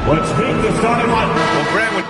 Let's meet the starting line. Well, Grant would...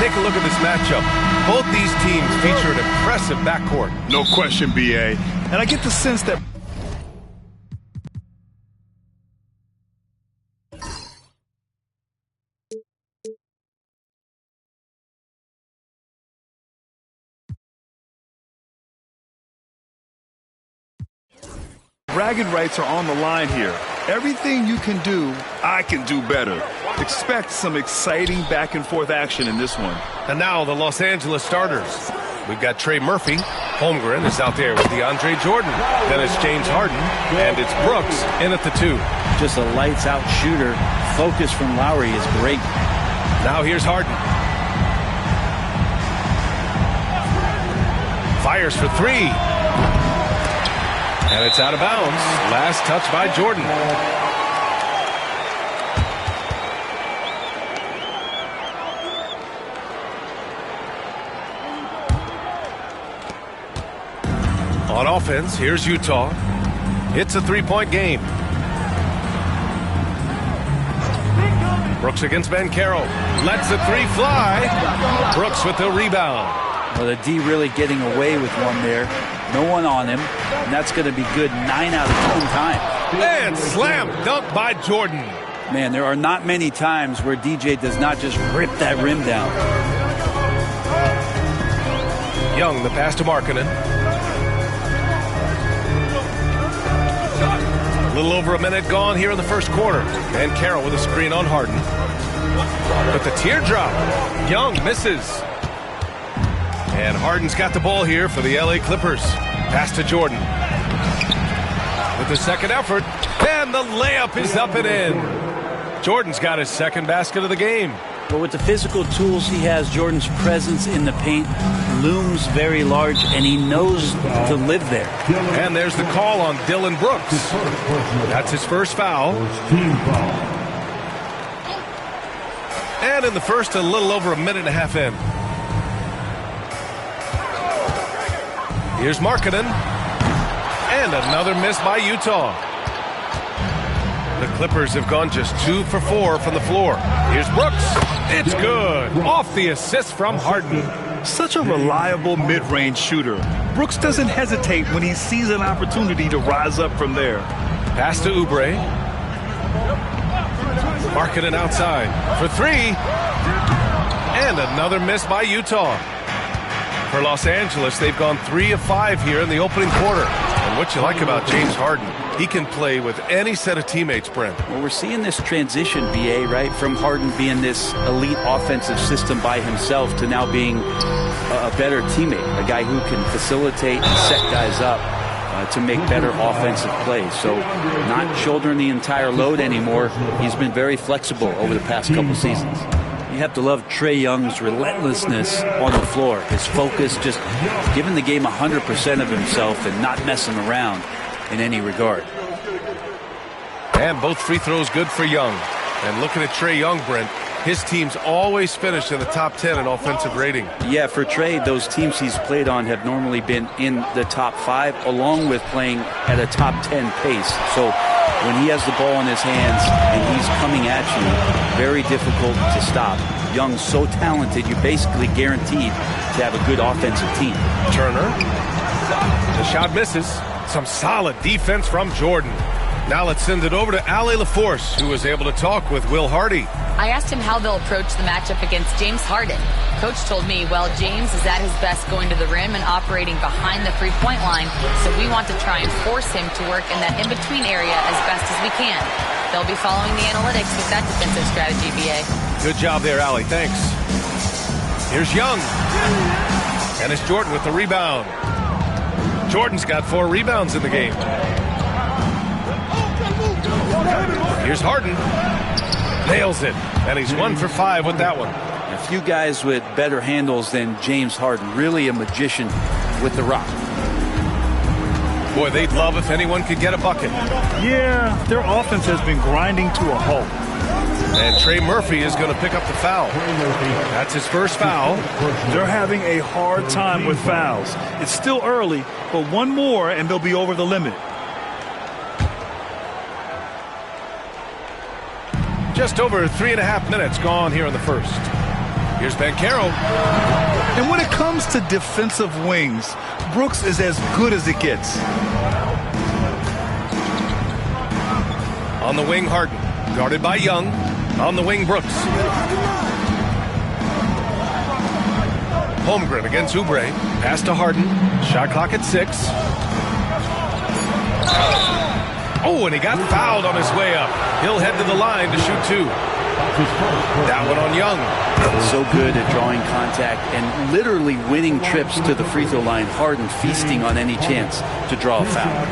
take a look at this matchup. Both these teams feature an impressive backcourt. No question, B.A. And I get the sense that bragging rights are on the line here. Everything you can do, I can do better. Expect some exciting back-and-forth action in this one. And now the Los Angeles starters. We've got Trey Murphy. Holmgren is out there with DeAndre Jordan. Then it's James Harden. And it's Brooks in at the 2. Just a lights-out shooter. Focus from Lowry is great. Now here's Harden. Fires for 3. And it's out of bounds. Last touch by Jordan. On offense, here's Utah. It's a 3-point game. Brooks against Banchero. Lets the 3 fly. Brooks with the rebound. Well, the D really getting away with one there. No one on him, and that's going to be good 9 out of 10 times. And slam dunk by Jordan. Man, there are not many times where DJ does not just rip that rim down. Young, the pass to Markkanen. A little over a minute gone here in the first quarter. And Carroll with a screen on Harden. But the teardrop. Young misses. And Harden's got the ball here for the LA Clippers. Pass to Jordan. With the second effort. And the layup is up and in. Jordan's got his second basket of the game. But with the physical tools he has, Jordan's presence in the paint looms very large, and he knows to live there. And there's the call on Dillon Brooks. That's his first foul. And in the first, a little over a minute and a half in. Here's Markkanen. And another miss by Utah. The Clippers have gone just 2 for 4 from the floor. Here's Brooks. It's good. Off the assist from Harden. Such a reliable mid-range shooter. Brooks doesn't hesitate when he sees an opportunity to rise up from there. Pass to Oubre. Markkanen outside for 3. And another miss by Utah. For Los Angeles, they've gone 3 of 5 here in the opening quarter. And what you like about James Harden, he can play with any set of teammates, Brent. Well, we're seeing this transition, BA, right, from Harden being this elite offensive system by himself to now being a better teammate, a guy who can facilitate and set guys up to make better offensive plays. So not shouldering the entire load anymore. He's been very flexible over the past couple seasons. You have to love Trae Young's relentlessness on the floor. His focus, just giving the game 100% of himself and not messing around in any regard. And both free throws good for Young. And looking at Trae Young, Brent, his teams always finish in the top 10 in offensive rating. Yeah, for Trae, those teams he's played on have normally been in the top 5, along with playing at a top 10 pace. So when he has the ball in his hands and he's coming at you, very difficult to stop. Young's so talented, you're basically guaranteed to have a good offensive team. Turner. The shot misses. Some solid defense from Jordan. Now let's send it over to Allie LaForce, who was able to talk with Will Hardy. I asked him how they'll approach the matchup against James Harden. Coach told me, well, James is at his best going to the rim and operating behind the three-point line, so we want to try and force him to work in that in-between area as best as we can. They'll be following the analytics with that defensive strategy, BA. Good job there, Allie. Thanks. Here's Young. And it's Jordan with the rebound. Jordan's got 4 rebounds in the game. Here's Harden. Nails it. And he's 1 for 5 with that one. A few guys with better handles than James Harden. Really a magician with the rock. Boy, they'd love if anyone could get a bucket. Yeah, their offense has been grinding to a halt. And Trey Murphy is going to pick up the foul. That's his first foul. They're having a hard time with fouls. It's still early, but one more and they'll be over the limit. Just over 3.5 minutes gone here in the first. Here's Banchero. And when it comes to defensive wings, Brooks is as good as it gets. On the wing, Harden. Guarded by Young. On the wing, Brooks. Holmgren against Oubre. Pass to Harden. Shot clock at 6. Oh, and he got fouled on his way up. He'll head to the line to shoot 2. That one on Young. So good at drawing contact and literally winning trips to the free throw line. Harden feasting on any chance to draw a foul.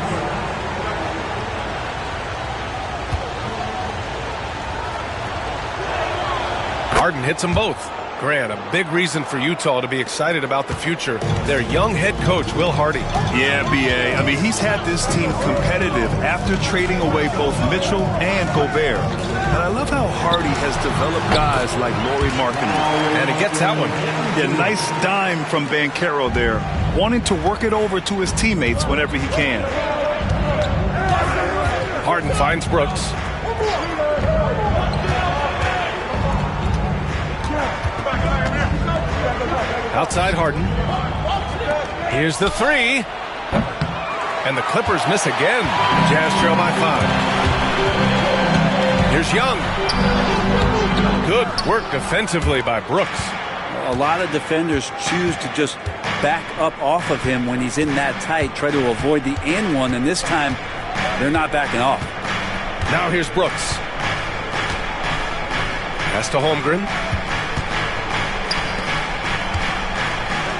Harden hits them both. Grant, a big reason for Utah to be excited about the future. Their young head coach, Will Hardy. Yeah, B.A. I mean, he's had this team competitive after trading away both Mitchell and Gobert. And I love how Hardy has developed guys like Lauri Markkanen. And he gets that one. Yeah, nice dime from Banchero there, wanting to work it over to his teammates whenever he can. Harden finds Brooks. Outside Harden. Here's the 3. And the Clippers miss again. Jazz trail by 5. Here's Young. Good work defensively by Brooks. A lot of defenders choose to just back up off of him when he's in that tight, try to avoid the and one, and this time they're not backing off. Now here's Brooks. Pass to Holmgren.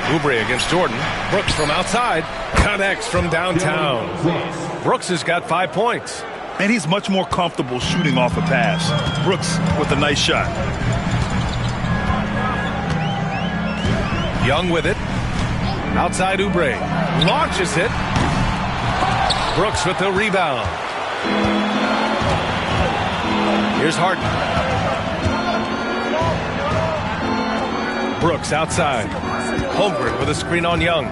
Oubre against Jordan. Brooks from outside. Connects from downtown. Brooks has got 5 points. And he's much more comfortable shooting off a pass. Brooks with a nice shot. Young with it. Outside Oubre. Launches it. Brooks with the rebound. Here's Harden. Brooks outside. Holmgren with a screen on Young.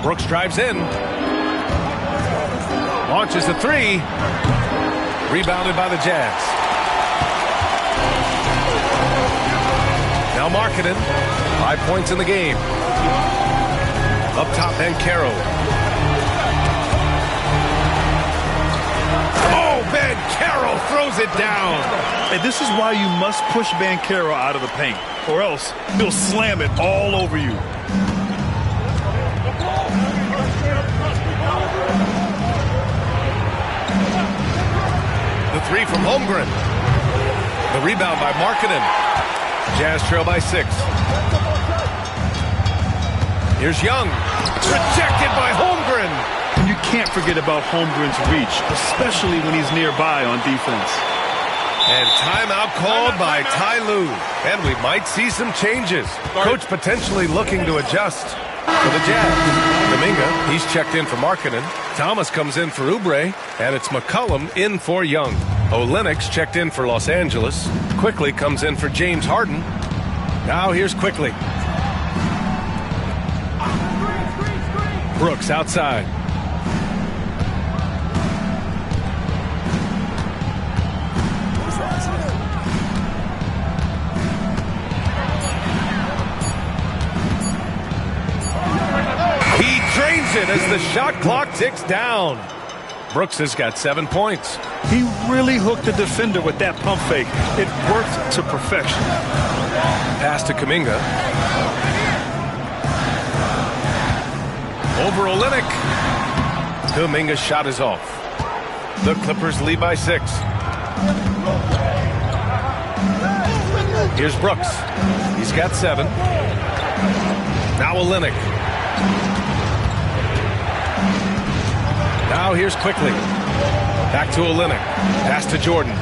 Brooks drives in. Launches the 3. Rebounded by the Jazz. Now Markkanen. 5 points in the game. Up top, Banchero. Oh, Banchero throws it down. And this is why you must push Banchero out of the paint, or else he'll slam it all over you. The 3 from Holmgren. The rebound by Markkanen. Jazz trail by 6. Here's Young. Rejected by Holmgren. And you can't forget about Holmgren's reach, especially when he's nearby on defense. And timeout called by Ty Lue. And we might see some changes. Coach potentially looking to adjust for the Jazz. Kuminga, he's checked in for Markkanen. Thomas comes in for Oubre. And it's McCollum in for Young. Olenek's checked in for Los Angeles. Quickly comes in for James Harden. Now here's Quickly. Brooks outside. He drains it as the shot clock ticks down. Brooks has got 7 points. He really hooked the defender with that pump fake. It worked to perfection. Pass to Kuminga. Over Olynyk. Kuminga's shot is off. The Clippers lead by 6. Here's Brooks. He's got 7. Now Olynyk. Now here's Quickly. Back to Olynyk. Pass to Jordan.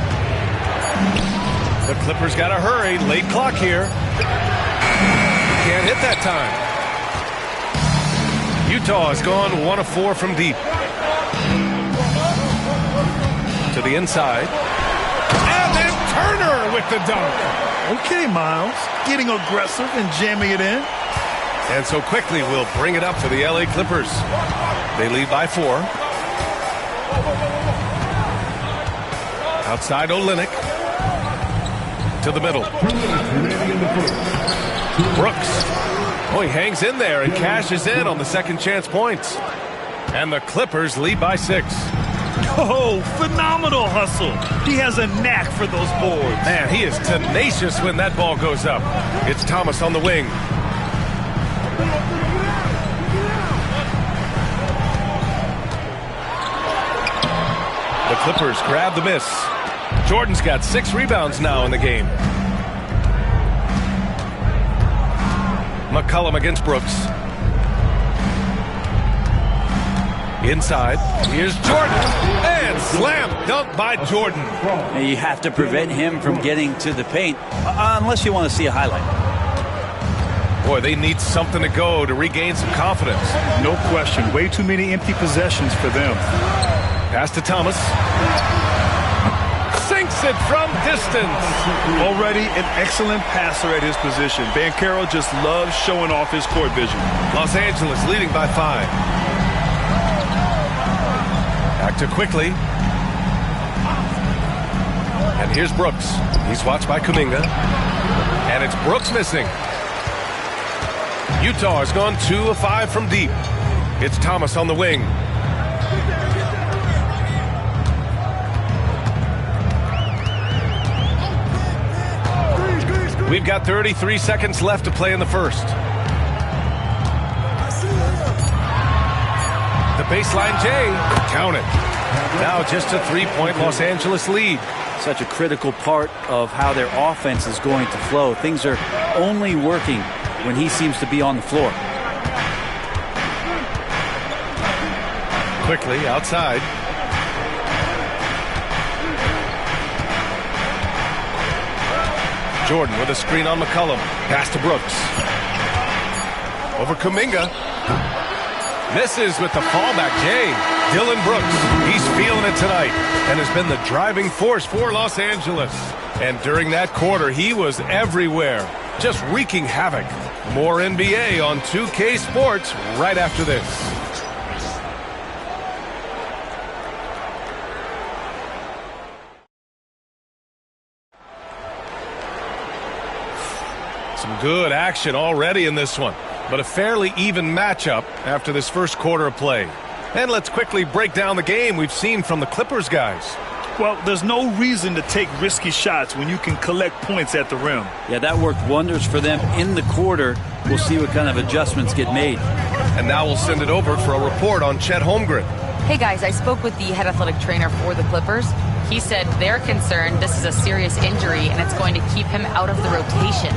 The Clippers got to hurry. Late clock here. Can't hit that time. Utah has gone 1 of 4 from deep. To the inside. And then Turner with the dunk. Okay, Miles. Getting aggressive and jamming it in. And so Quickly will bring it up for the LA Clippers. They lead by 4. Outside Olynyk. to the middle. Brooks. Oh, he hangs in there and cashes in on the second chance points. And the Clippers lead by 6. Oh, phenomenal hustle. He has a knack for those boards. Man, he is tenacious when that ball goes up. It's Thomas on the wing. The Clippers grab the miss. Jordan's got 6 rebounds now in the game. McCollum against Brooks. Inside, here's Jordan, and slam dunk by Jordan. And you have to prevent him from getting to the paint, unless you want to see a highlight. Boy, they need something to go to regain some confidence. No question, way too many empty possessions for them. Pass to Thomas. Sinks it from distance. Already an excellent passer at his position. Banchero just loves showing off his court vision. Los Angeles leading by 5. Back to Quickly. And here's Brooks. He's watched by Kuminga. And it's Brooks missing. Utah has gone 2 of 5 from deep. It's Thomas on the wing. We've got 33 seconds left to play in the first. The baseline J. Count it. Now just a 3-point Los Angeles lead. Such a critical part of how their offense is going to flow. Things are only working when he seems to be on the floor. Quickly outside. Jordan with a screen on McCollum. Pass to Brooks. Over Kuminga. Misses with the fallback. Jay. Dylan Brooks. He's feeling it tonight and has been the driving force for Los Angeles. And during that quarter, he was everywhere, just wreaking havoc. More NBA on 2K Sports right after this. Some good action already in this one, but a fairly even matchup after this first quarter of play. And let's quickly break down the game we've seen from the Clippers guys. Well, there's no reason to take risky shots when you can collect points at the rim. Yeah, that worked wonders for them in the quarter. We'll see what kind of adjustments get made. And now we'll send it over for a report on Chet Holmgren. Hey guys, I spoke with the head athletic trainer for the Clippers. He said they're concerned this is a serious injury and it's going to keep him out of the rotation.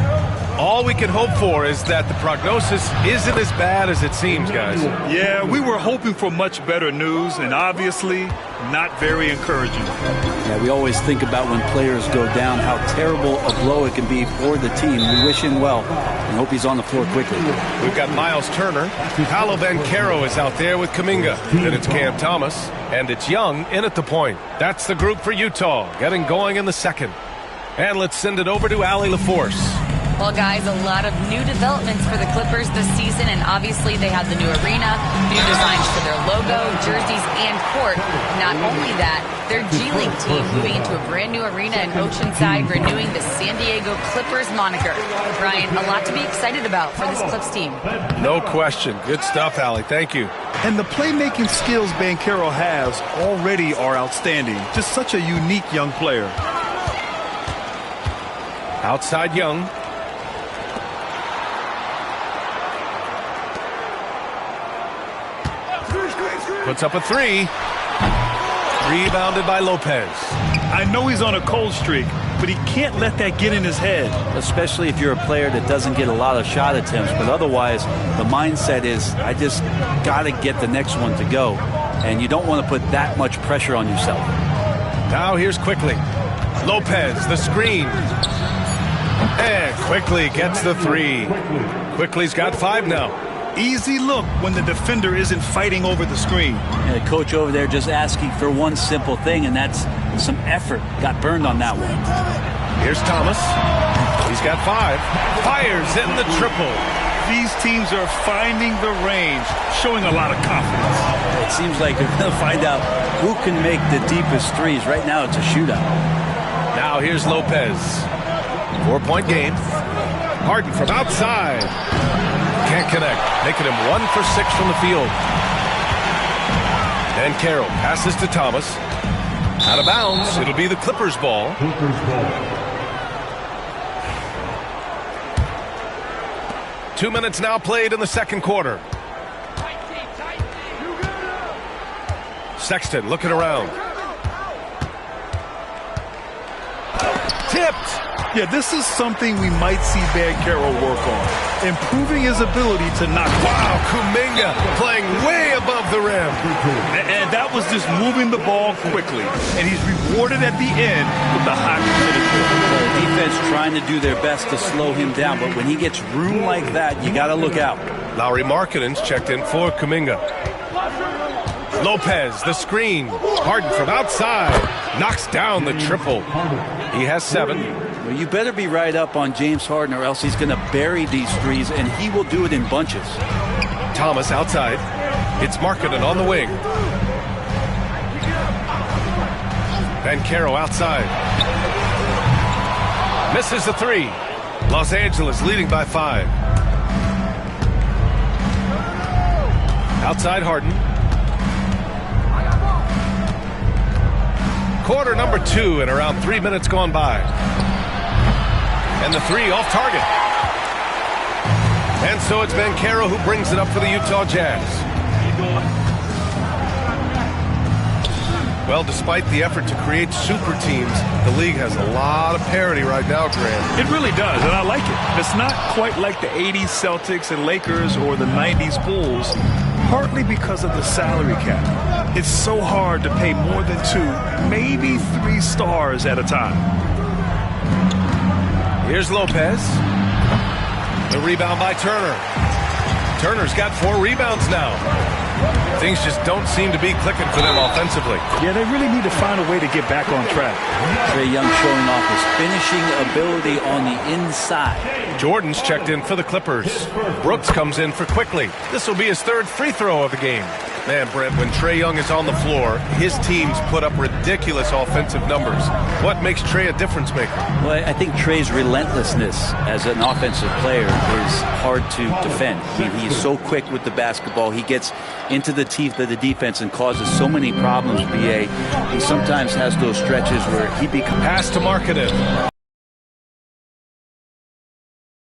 All we can hope for is that the prognosis isn't as bad as it seems, guys. Yeah, we were hoping for much better news, and obviously not very encouraging. Yeah, we always think about when players go down, how terrible a blow it can be for the team. We wish him well and hope he's on the floor quickly. We've got Miles Turner. Paolo Banchero is out there with Kuminga. Then it's Cam Thomas. And it's Young in at the point. That's the group for Utah, getting going in the second. And let's send it over to Allie LaForce. Well, guys, a lot of new developments for the Clippers this season, and obviously they have the new arena, new designs for their logo, jerseys, and court. Not only that, their G League team moving into a brand new arena in Oceanside, renewing the San Diego Clippers moniker. Brian, a lot to be excited about for this Clips team. No question. Good stuff, Allie. Thank you. And the playmaking skills Banchero has already are outstanding. Just such a unique young player. Outside Young. Puts up a 3. Rebounded by Lopez. I know he's on a cold streak, but he can't let that get in his head. Especially if you're a player that doesn't get a lot of shot attempts, but otherwise the mindset is, I just got to get the next one to go. And you don't want to put that much pressure on yourself. Now here's Quickly. Lopez, the screen. And Quickly gets the 3. Quickly's got 5 now. Easy look when the defender isn't fighting over the screen. And the coach over there just asking for one simple thing, and that's some effort. Got burned on that one. Here's Thomas. He's got 5. Fires in the triple. These teams are finding the range, showing a lot of confidence. It seems like they're going to find out who can make the deepest threes. Right now it's a shootout. Now here's Lopez. 4-point game. Harden from outside. Can't connect, making him 1 for 6 from the field. And Carroll passes to Thomas. Out of bounds. It'll be the Clippers ball. Clippers ball. 2 minutes now played in the second quarter. Sexton looking around. Tipped. Yeah, this is something we might see Banchero work on. Improving his ability to knock. Wow, Kuminga playing way above the rim. And that was just moving the ball quickly. And he's rewarded at the end with the high percentage. Defense trying to do their best to slow him down, but when he gets room like that, you got to look out. Lauri Markkanen's checked in for Kuminga. Lopez, the screen. Harden from outside. Knocks down the triple. He has 7. Well, you better be right up on James Harden or else he's going to bury these threes, and he will do it in bunches. Thomas outside. It's Markkanen on the wing. Banchero outside. Misses the 3. Los Angeles leading by 5. Outside Harden. Quarter number 2 and around 3 minutes gone by. And the 3 off target. And so it's Banchero who brings it up for the Utah Jazz. Well, despite the effort to create super teams, the league has a lot of parity right now, Grant. It really does, and I like it. It's not quite like the 80s Celtics and Lakers or the 90s Bulls, partly because of the salary cap. It's so hard to pay more than 2, maybe 3 stars at a time. Here's Lopez. The rebound by Turner. Turner's got 4 rebounds now. Things just don't seem to be clicking for them offensively. Yeah, they really need to find a way to get back on track. Trae Young showing off his finishing ability on the inside. Jordan's checked in for the Clippers. Brooks comes in for Quickly. This will be his 3rd free throw of the game. Man, Brent, when Trae Young is on the floor, his teams put up ridiculous offensive numbers. What makes Trae a difference maker? Well, I think Trae's relentlessness as an offensive player is hard to defend. I mean, he's so quick with the basketball. He gets into the teeth of the defense and causes so many problems, BA. He sometimes has those stretches where he becomes... Pass to Markkanen.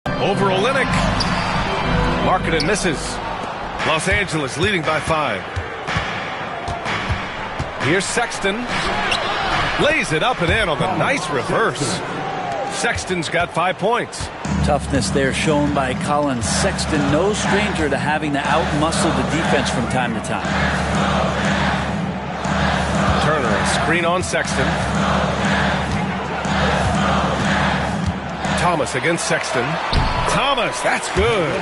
Over Olynyk. Markkanen misses. Los Angeles leading by 5. Here's Sexton. Lays it up and in on the nice reverse. Sexton's got 5 points. Toughness there shown by Colin Sexton. No stranger to having to outmuscle the defense from time to time. Turner, a screen on Sexton. Thomas against Sexton. Thomas, that's good.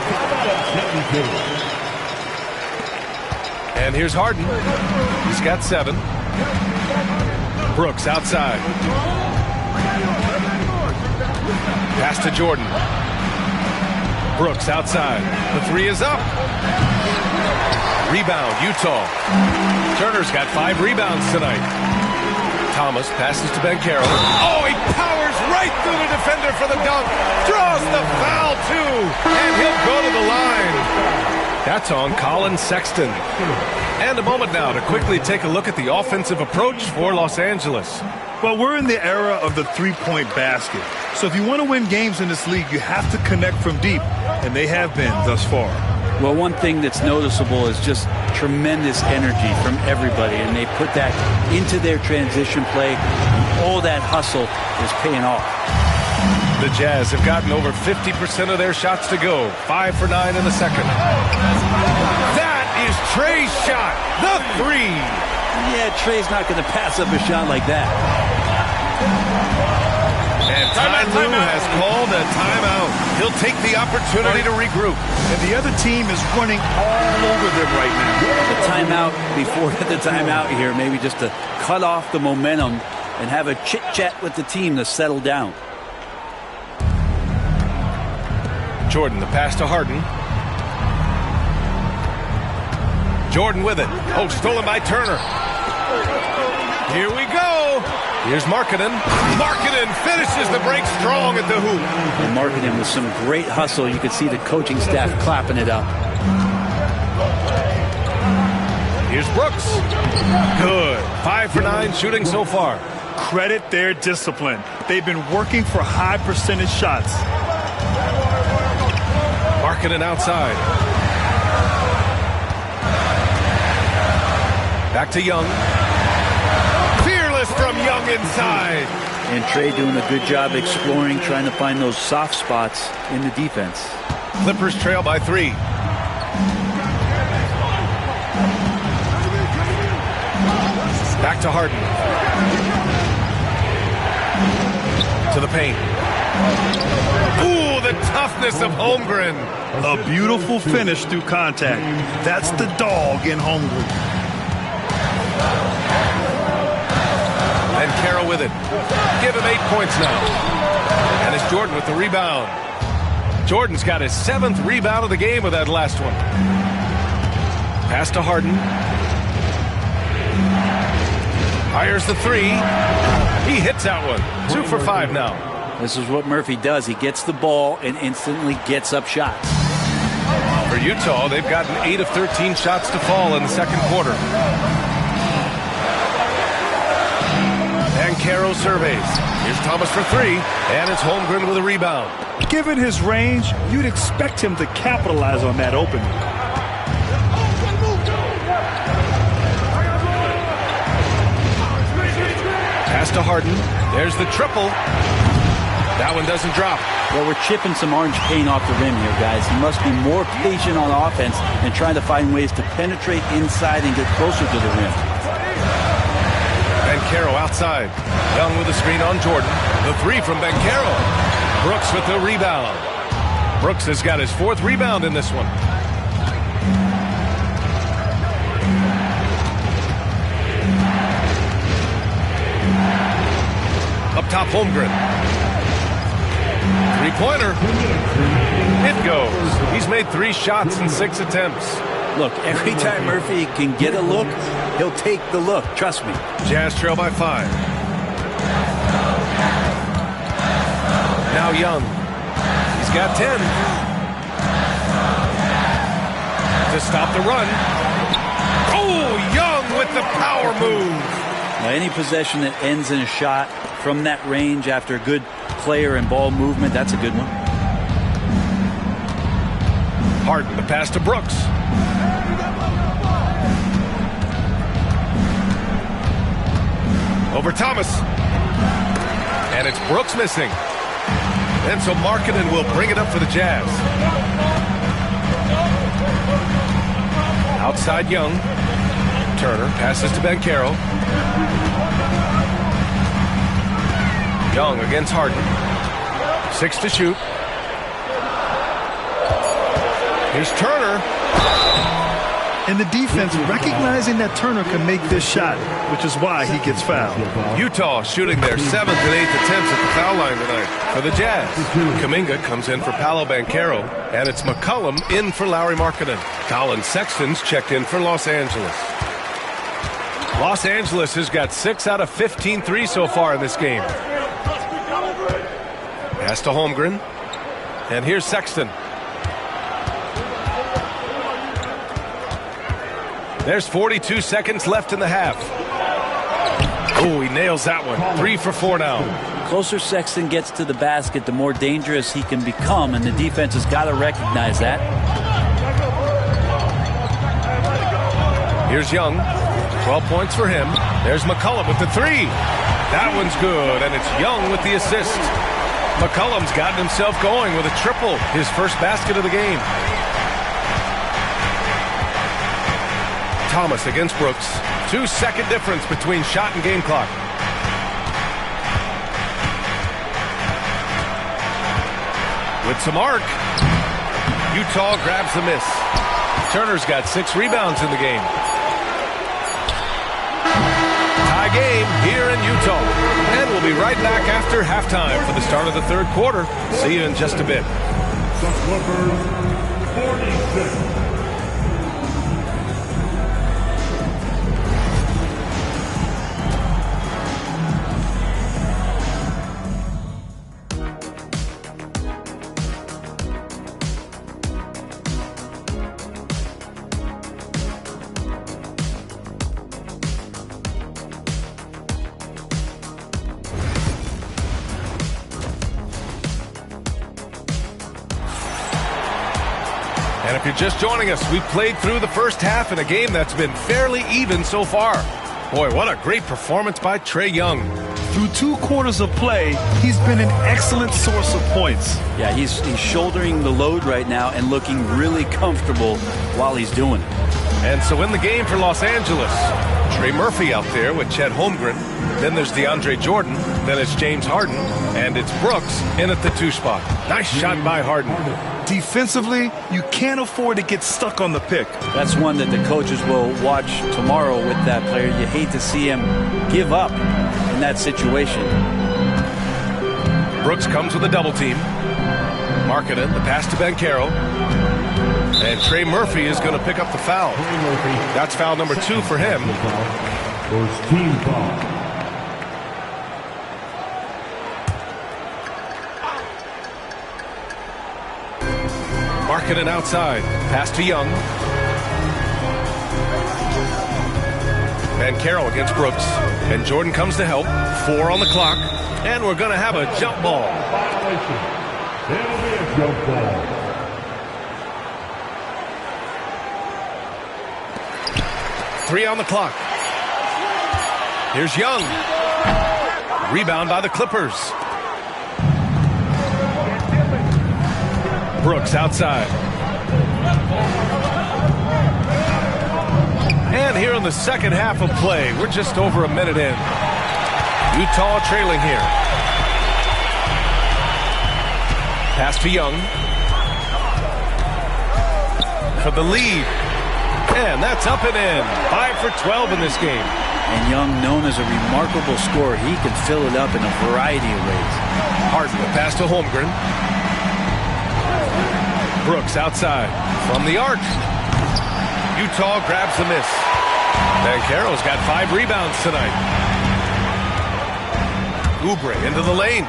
And here's Harden. He's got 7. Brooks outside. Pass to Jordan. Brooks outside. The 3 is up. Rebound, Utah. Turner's got 5 rebounds tonight. Thomas passes to Banchero. Oh, he powers right through the defender for the dunk. Draws the foul, too. And he'll go to the line. That's on Colin Sexton. And a moment now to quickly take a look at the offensive approach for Los Angeles. Well, we're in the era of the 3-point basket. So if you want to win games in this league, you have to connect from deep. And they have been thus far. Well, one thing that's noticeable is just tremendous energy from everybody. And they put that into their transition play. And all that hustle is paying off. The Jazz have gotten over 50% of their shots to go. 5 for 9 in the second. That is Trae's shot. The 3. Yeah, Trae's not going to pass up a shot like that. And Ty Lue has called a timeout. He'll take the opportunity to regroup. And the other team is running all over them right now. The timeout before the timeout here, maybe just to cut off the momentum and have a chit-chat with the team to settle down. Jordan, the pass to Harden. Jordan with it. Oh, stolen by Turner. Here we go. go. Here's Markkanen. Markkanen finishes the break strong at the hoop. And Markkanen with some great hustle. You could see the coaching staff clapping it up. Here's Brooks. Good. 5 for 9 shooting so far. Credit their discipline. They've been working for high percentage shots. Markkanen outside. Back to Young. Fearless from Young inside. And Trey doing a good job exploring, trying to find those soft spots in the defense. Clippers trail by 3. Back to Harden. To the paint. Ooh, the toughness of Holmgren. A beautiful finish through contact. That's the dog in Holmgren. And Carroll with it. Give him 8 points now. And it's Jordan with the rebound. Jordan's got his 7th rebound of the game with that last one. Pass to Harden. Fires the 3. He hits that one. 2 for 5 now. This is what Murphy does. He gets the ball and instantly gets up shots. For Utah, they've gotten 8 of 13 shots to fall in the second quarter. And Carroll surveys. Here's Thomas for 3, and it's Holmgren with a rebound. Given his range, you'd expect him to capitalize on that opening. Pass to Harden. There's the triple. That one doesn't drop. Well, we're chipping some orange paint off the rim here, guys. He must be more patient on offense and trying to find ways to penetrate inside and get closer to the rim. Carroll outside. Young with the screen on Jordan. The 3 from Ben Carroll. Brooks with the rebound. Brooks has got his 4th rebound in this one. Up top, Holmgren. 3-pointer. It goes. He's made 3 shots in 6 attempts. Look, every time Murphy can get a look, he'll take the look. Trust me. Jazz trail by 5. Now Young. He's got 10. To stop the run. Oh, Young with the power move. Now, any possession that ends in a shot from that range after a good player and ball movement, that's a good one. Harden, the pass to Brooks. Over Thomas. And it's Brooks missing. And so Markkanen will bring it up for the Jazz. Outside Young. Turner passes to Ben Carroll. Young against Harden. 6 to shoot. Here's Turner. And the defense recognizing that Turner can make this shot, which is why he gets fouled. Utah shooting their 7th and 8th attempts at the foul line tonight for the Jazz. Kuminga comes in for Paolo Banchero, and it's McCollum in for Lauri Markkanen. Colin Sexton's checked in for Los Angeles. Los Angeles has got 6 out of 15 threes so far in this game. Pass to Holmgren. And here's Sexton. There's 42 seconds left in the half. Oh, he nails that one. 3 for 4 now. The closer Sexton gets to the basket, the more dangerous he can become, and the defense has got to recognize that. Here's Young. 12 points for him. There's McCollum with the 3. That one's good, and it's Young with the assist. McCollum's gotten himself going with a triple, his first basket of the game. Thomas against Brooks. 2-second difference between shot and game clock. With some arc. Utah grabs the miss. Turner's got 6 rebounds in the game. Tie game here in Utah. And we'll be right back after halftime for the start of the third quarter. See you in just a bit. The Clippers, 46. If you're just joining us, we've played through the first half in a game that's been fairly even so far. Boy, what a great performance by Trae Young. Through 2 quarters of play, he's been an excellent source of points. Yeah, he's shouldering the load right now and looking really comfortable while he's doing it. And so in the game for Los Angeles, Trey Murphy out there with Chet Holmgren. Then there's DeAndre Jordan. Then it's James Harden. And it's Brooks in at the 2 spot. Nice shot by Harden. Defensively, you can't afford to get stuck on the pick. That's one that the coaches will watch tomorrow with that player. You hate to see him give up in that situation. Brooks comes with a double team. Markkanen, the pass to Banchero. And Trey Murphy is going to pick up the foul. That's foul number 2 for him. First team foul. Markkanen outside. Pass to Young. Banchero against Brooks. And Jordan comes to help. 4 on the clock. And we're going to have a jump ball. Violation. There'll be a jump ball. Three on the clock. Here's Young. Rebound by the Clippers. Brooks outside. And here in the second half of play, we're just over a minute in. Utah trailing here. Pass to Young. For the lead. And that's up and in. 5 for 12 in this game. And Young, known as a remarkable scorer, he can fill it up in a variety of ways. Harden, the pass to Holmgren. Brooks outside from the arc. Utah grabs the miss. Banchero's got 5 rebounds tonight. Oubre into the lane.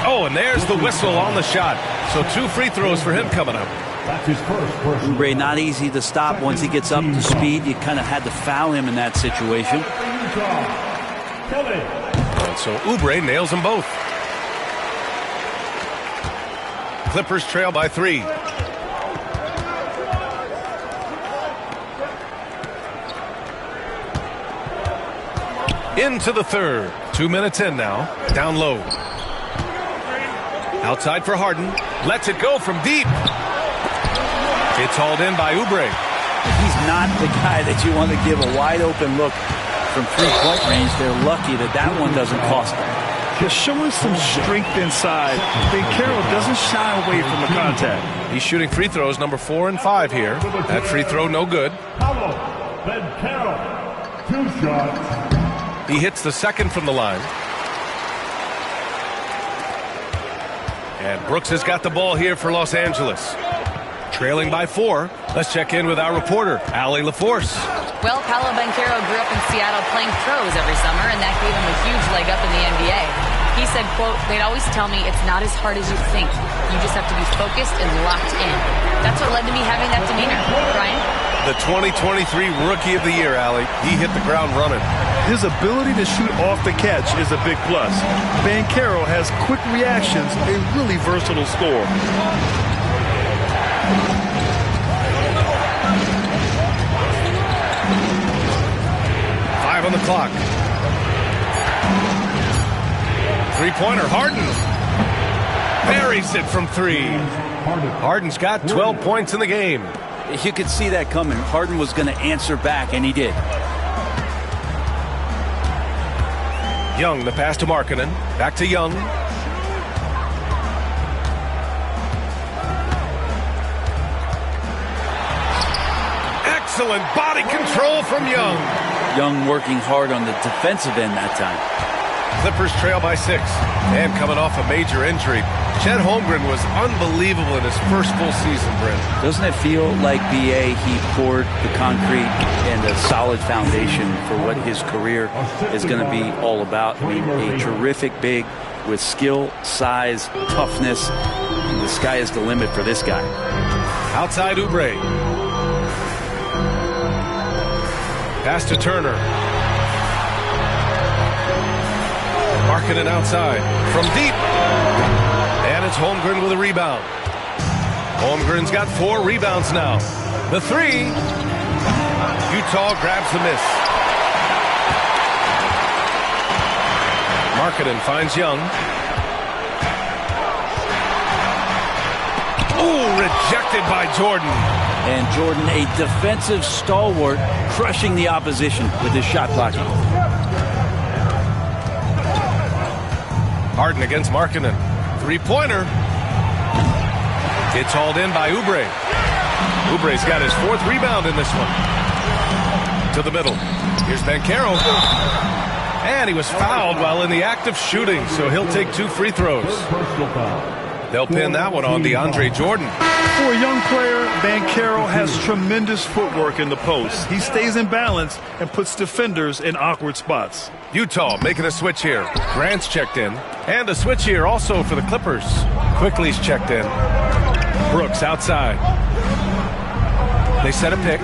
Oh, and there's the whistle on the shot. So 2 free throws for him coming up. That's his first personal. Oubre not easy to stop once he gets up to speed. You kind of had to foul him in that situation. And so Oubre nails them both. Clippers trail by 3. Into the third. 2 minutes in now. Down low. Outside for Harden. Lets it go from deep. It's hauled in by Oubre. He's not the guy that you want to give a wide open look from 3-point range. They're lucky that that one doesn't cost them. They're showing some strength inside. Banchero doesn't shy away from the contact. He's shooting free throws number 4 and 5 here. That free throw no good. Paolo Banchero. 2 shots. He hits the second from the line. And Brooks has got the ball here for Los Angeles. Trailing by 4. Let's check in with our reporter, Allie LaForce. Well, Paolo Banchero grew up in Seattle playing pros every summer, and that gave him a huge leg up in the NBA. He said, quote, "They'd always tell me it's not as hard as you think. You just have to be focused and locked in." That's what led to me having that demeanor. Brian? The 2023 Rookie of the Year, Allie. He hit the ground running. His ability to shoot off the catch is a big plus. Banchero has quick reactions, a really versatile scorer. On the clock. 3-pointer, Harden. Buries it from 3. Harden's got 12 points in the game. You could see that coming. Harden was going to answer back, and he did. Young, the pass to Markkanen. Back to Young. Excellent body control from Young. Young working hard on the defensive end that time. Clippers trail by 6. And coming off a major injury, Chet Holmgren was unbelievable in his first full season, Brent. Doesn't it feel like BA, he poured the concrete and a solid foundation for what his career is going to be all about? I mean, a terrific big with skill, size, toughness. And the sky is the limit for this guy. Outside Oubre. Pass to Turner. Markkanen outside from deep. And it's Holmgren with a rebound. Holmgren's got 4 rebounds now. The 3. Utah grabs the miss. Markkanen finds Young. Ooh, rejected by Jordan. And Jordan, a defensive stalwart, crushing the opposition with his shot blocking. Harden against Markkanen. 3-pointer. It's hauled in by Oubre. Oubre's got his 4th rebound in this one. To the middle. Here's Banchero. And he was fouled while in the act of shooting, so he'll take 2 free throws. They'll pin that one on DeAndre Jordan. For a young player, Banchero has tremendous footwork in the post. He stays in balance and puts defenders in awkward spots. Utah making a switch here. Grant's checked in. And a switch here also for the Clippers. Quickly's checked in. Brooks outside. They set a pick.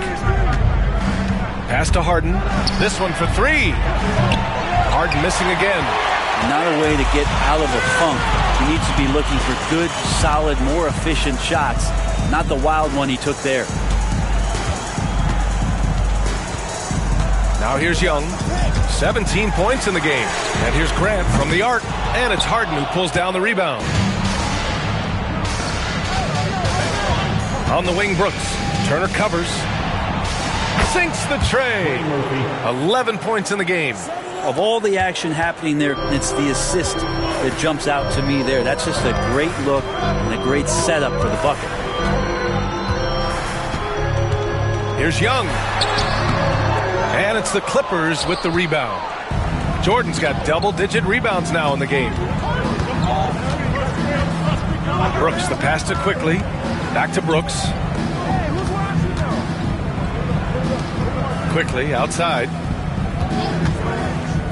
Pass to Harden. This one for 3. Harden missing again. Not a way to get out of a funk. He needs to be looking for good, solid, more efficient shots. Not the wild one he took there. Now here's Young. 17 points in the game. And here's Grant from the arc. And it's Harden who pulls down the rebound. On the wing, Brooks. Turner covers. Sinks the tray. 11 points in the game. Of all the action happening there, it's the assist that jumps out to me there. That's just a great look and a great setup for the bucket. Here's Young. And it's the Clippers with the rebound. Jordan's got double-digit rebounds now in the game. Brooks, the pass to Quickly. Back to Brooks. Quickly outside.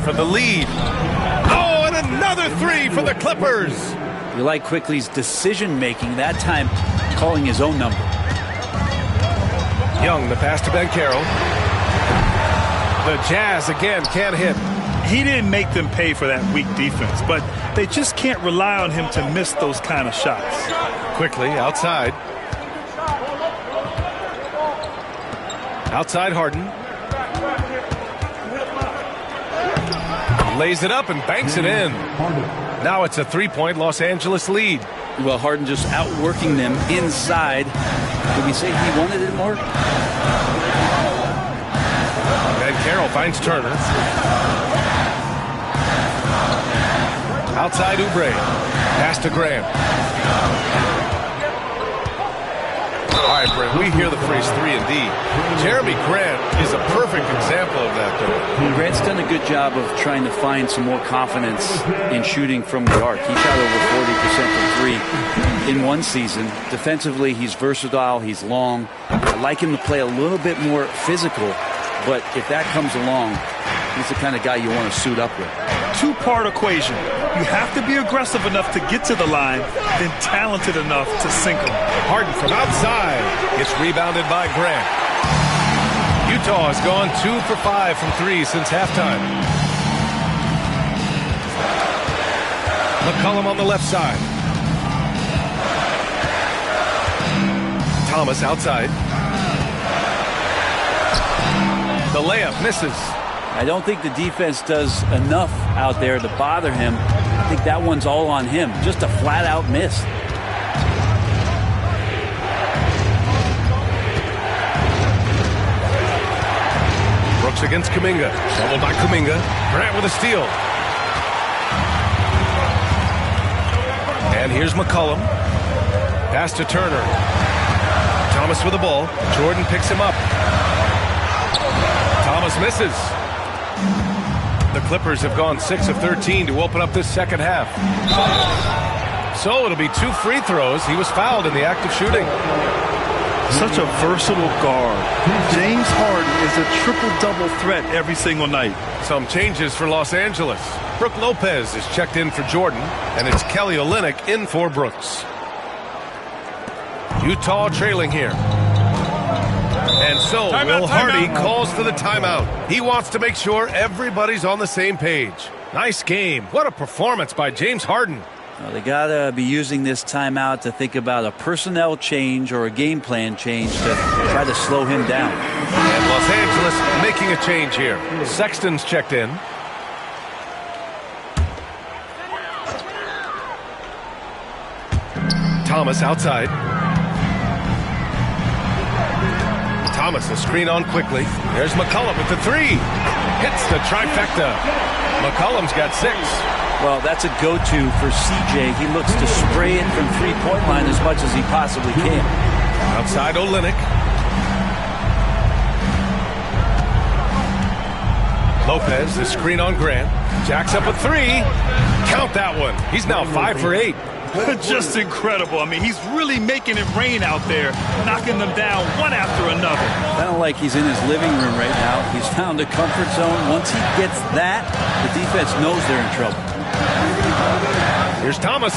For the lead. Oh, and another 3 for the Clippers. You like Quickly's decision-making, that time calling his own number. Young, the pass to Banchero. The Jazz, again, can't hit. He didn't make them pay for that weak defense, but they just can't rely on him to miss those kind of shots. Quickly outside. Outside Harden. Lays it up and banks it in. Now it's a 3-point Los Angeles lead. Well, Harden just outworking them inside. Did we say he wanted it more? Banchero finds Turner. Outside Oubre. Pass to Graham. All right, Brent, we hear the phrase 3 and D. Jeremy Grant is a perfect example of that, though. Grant's done a good job of trying to find some more confidence in shooting from the arc. He shot over 40% from 3 in one season. Defensively, he's versatile. He's long. I like him to play a little bit more physical, but if that comes along, he's the kind of guy you want to suit up with. 2-part equation. You have to be aggressive enough to get to the line, then talented enough to sink them. Harden from outside gets rebounded by Grant. Utah has gone 2 for 5 from 3 since halftime. McCollum on the left side. Thomas outside. The layup misses. I don't think the defense does enough out there to bother him. I think that one's all on him. Just a flat-out miss. Brooks against Kuminga. Doubled by Kuminga. Grant with a steal. And here's McCollum. Pass to Turner. Thomas with the ball. Jordan picks him up. Thomas misses. The Clippers have gone 6 of 13 to open up this second half. So it'll be 2 free throws. He was fouled in the act of shooting. Such a versatile guard. James Harden is a triple-double threat every single night. Some changes for Los Angeles. Brook Lopez is checked in for Jordan, and it's Kelly Olynyk in for Brooks. Utah trailing here. And so Will Hardy calls for the timeout. He wants to make sure everybody's on the same page. Nice game. What a performance by James Harden. Well, they got to be using this timeout to think about a personnel change or a game plan change to try to slow him down. And Los Angeles making a change here. Sexton's checked in. Thomas outside. Thomas, a screen on quickly. There's McCollum with the three. Hits the trifecta. McCollum's got 6. Well, that's a go-to for CJ. He looks to spray it from three-point line as much as he possibly can. Outside Olynyk. Lopez, the screen on Grant. Jacks up a 3. Count that one. He's now 5 for 8. Just incredible. I mean, he's really making it rain out there, knocking them down one after another. Kind of like he's in his living room right now. He's found a comfort zone. Once he gets that, the defense knows they're in trouble. Here's Thomas.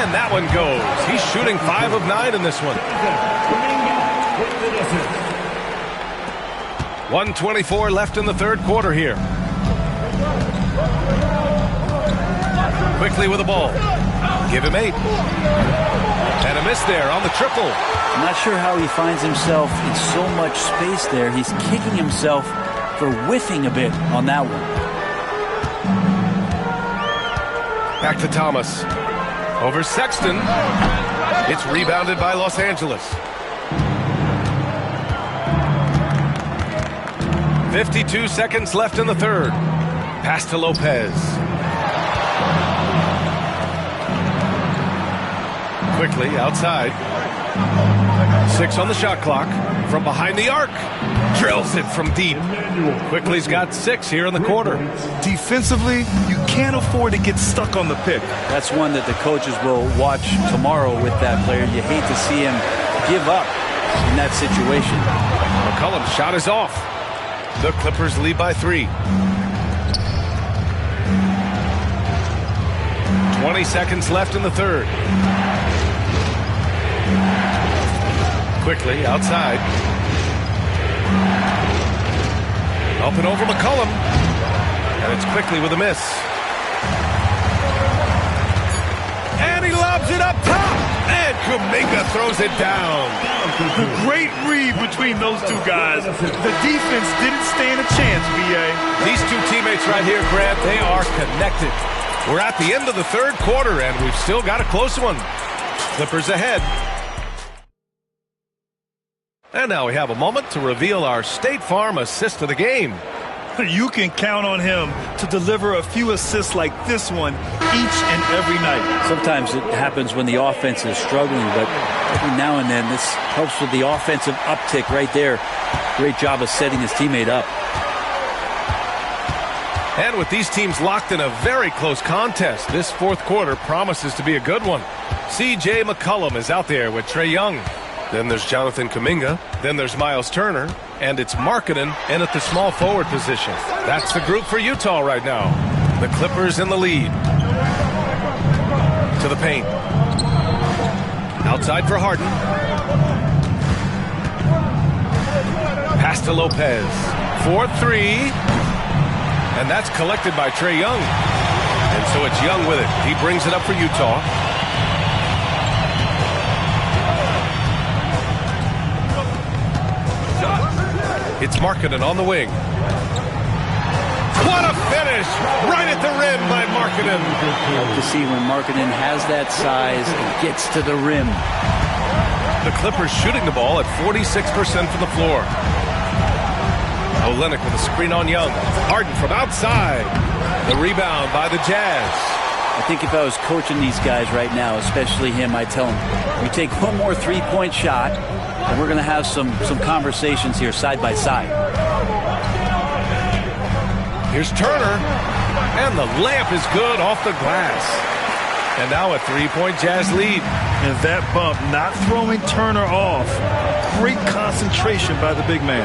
And that one goes. He's shooting 5 of 9 in this one. 1:24 left in the third quarter here. Quickly with the ball. Give him 8. And a miss there on the triple. I'm not sure how he finds himself in so much space there. He's kicking himself for whiffing a bit on that one. Back to Thomas. Over Sexton. It's rebounded by Los Angeles. 52 seconds left in the third. Pass to Lopez. Quickly outside. 6 on the shot clock. From behind the arc. Drills it from deep. Quickly's got 6 here in the quarter. Defensively, you can't afford to get stuck on the pick. That's one that the coaches will watch tomorrow with that player. You hate to see him give up in that situation. McCollum's shot is off. The Clippers lead by 3. 20 seconds left in the third. Quickly outside. Up and over McCollum. And it's Quickly with a miss. And he lobs it up top. And Kuminga throws it down. Great read between those two guys. The defense didn't stand a chance, B.A. These two teammates right here, Grant, they are connected. We're at the end of the third quarter, and we've still got a close one. Clippers ahead. And now we have a moment to reveal our State Farm assist of the game. You can count on him to deliver a few assists like this one each and every night. Sometimes it happens when the offense is struggling, but every now and then this helps with the offensive uptick right there. Great job of setting his teammate up. And with these teams locked in a very close contest, this fourth quarter promises to be a good one. C.J. McCollum is out there with Trae Young. Then there's Jonathan Kuminga. Then there's Miles Turner. And it's Markkanen in at the small forward position. That's the group for Utah right now. The Clippers in the lead. To the paint. Outside for Harden. Pass to Lopez. 4-3. And that's collected by Trae Young. And so it's Young with it. He brings it up for Utah. It's Markkanen on the wing. What a finish! Right at the rim by Markkanen. Love to see when Markkanen has that size and gets to the rim. The Clippers shooting the ball at 46% from the floor. Olynyk with a screen on Young. Harden from outside. The rebound by the Jazz. I think if I was coaching these guys right now, especially him, I'd tell him, you take one more three-point shot, and we're going to have some conversations here side by side. Here's Turner. And the layup is good off the glass. And now a three-point Jazz lead. And that bump not throwing Turner off. Great concentration by the big man.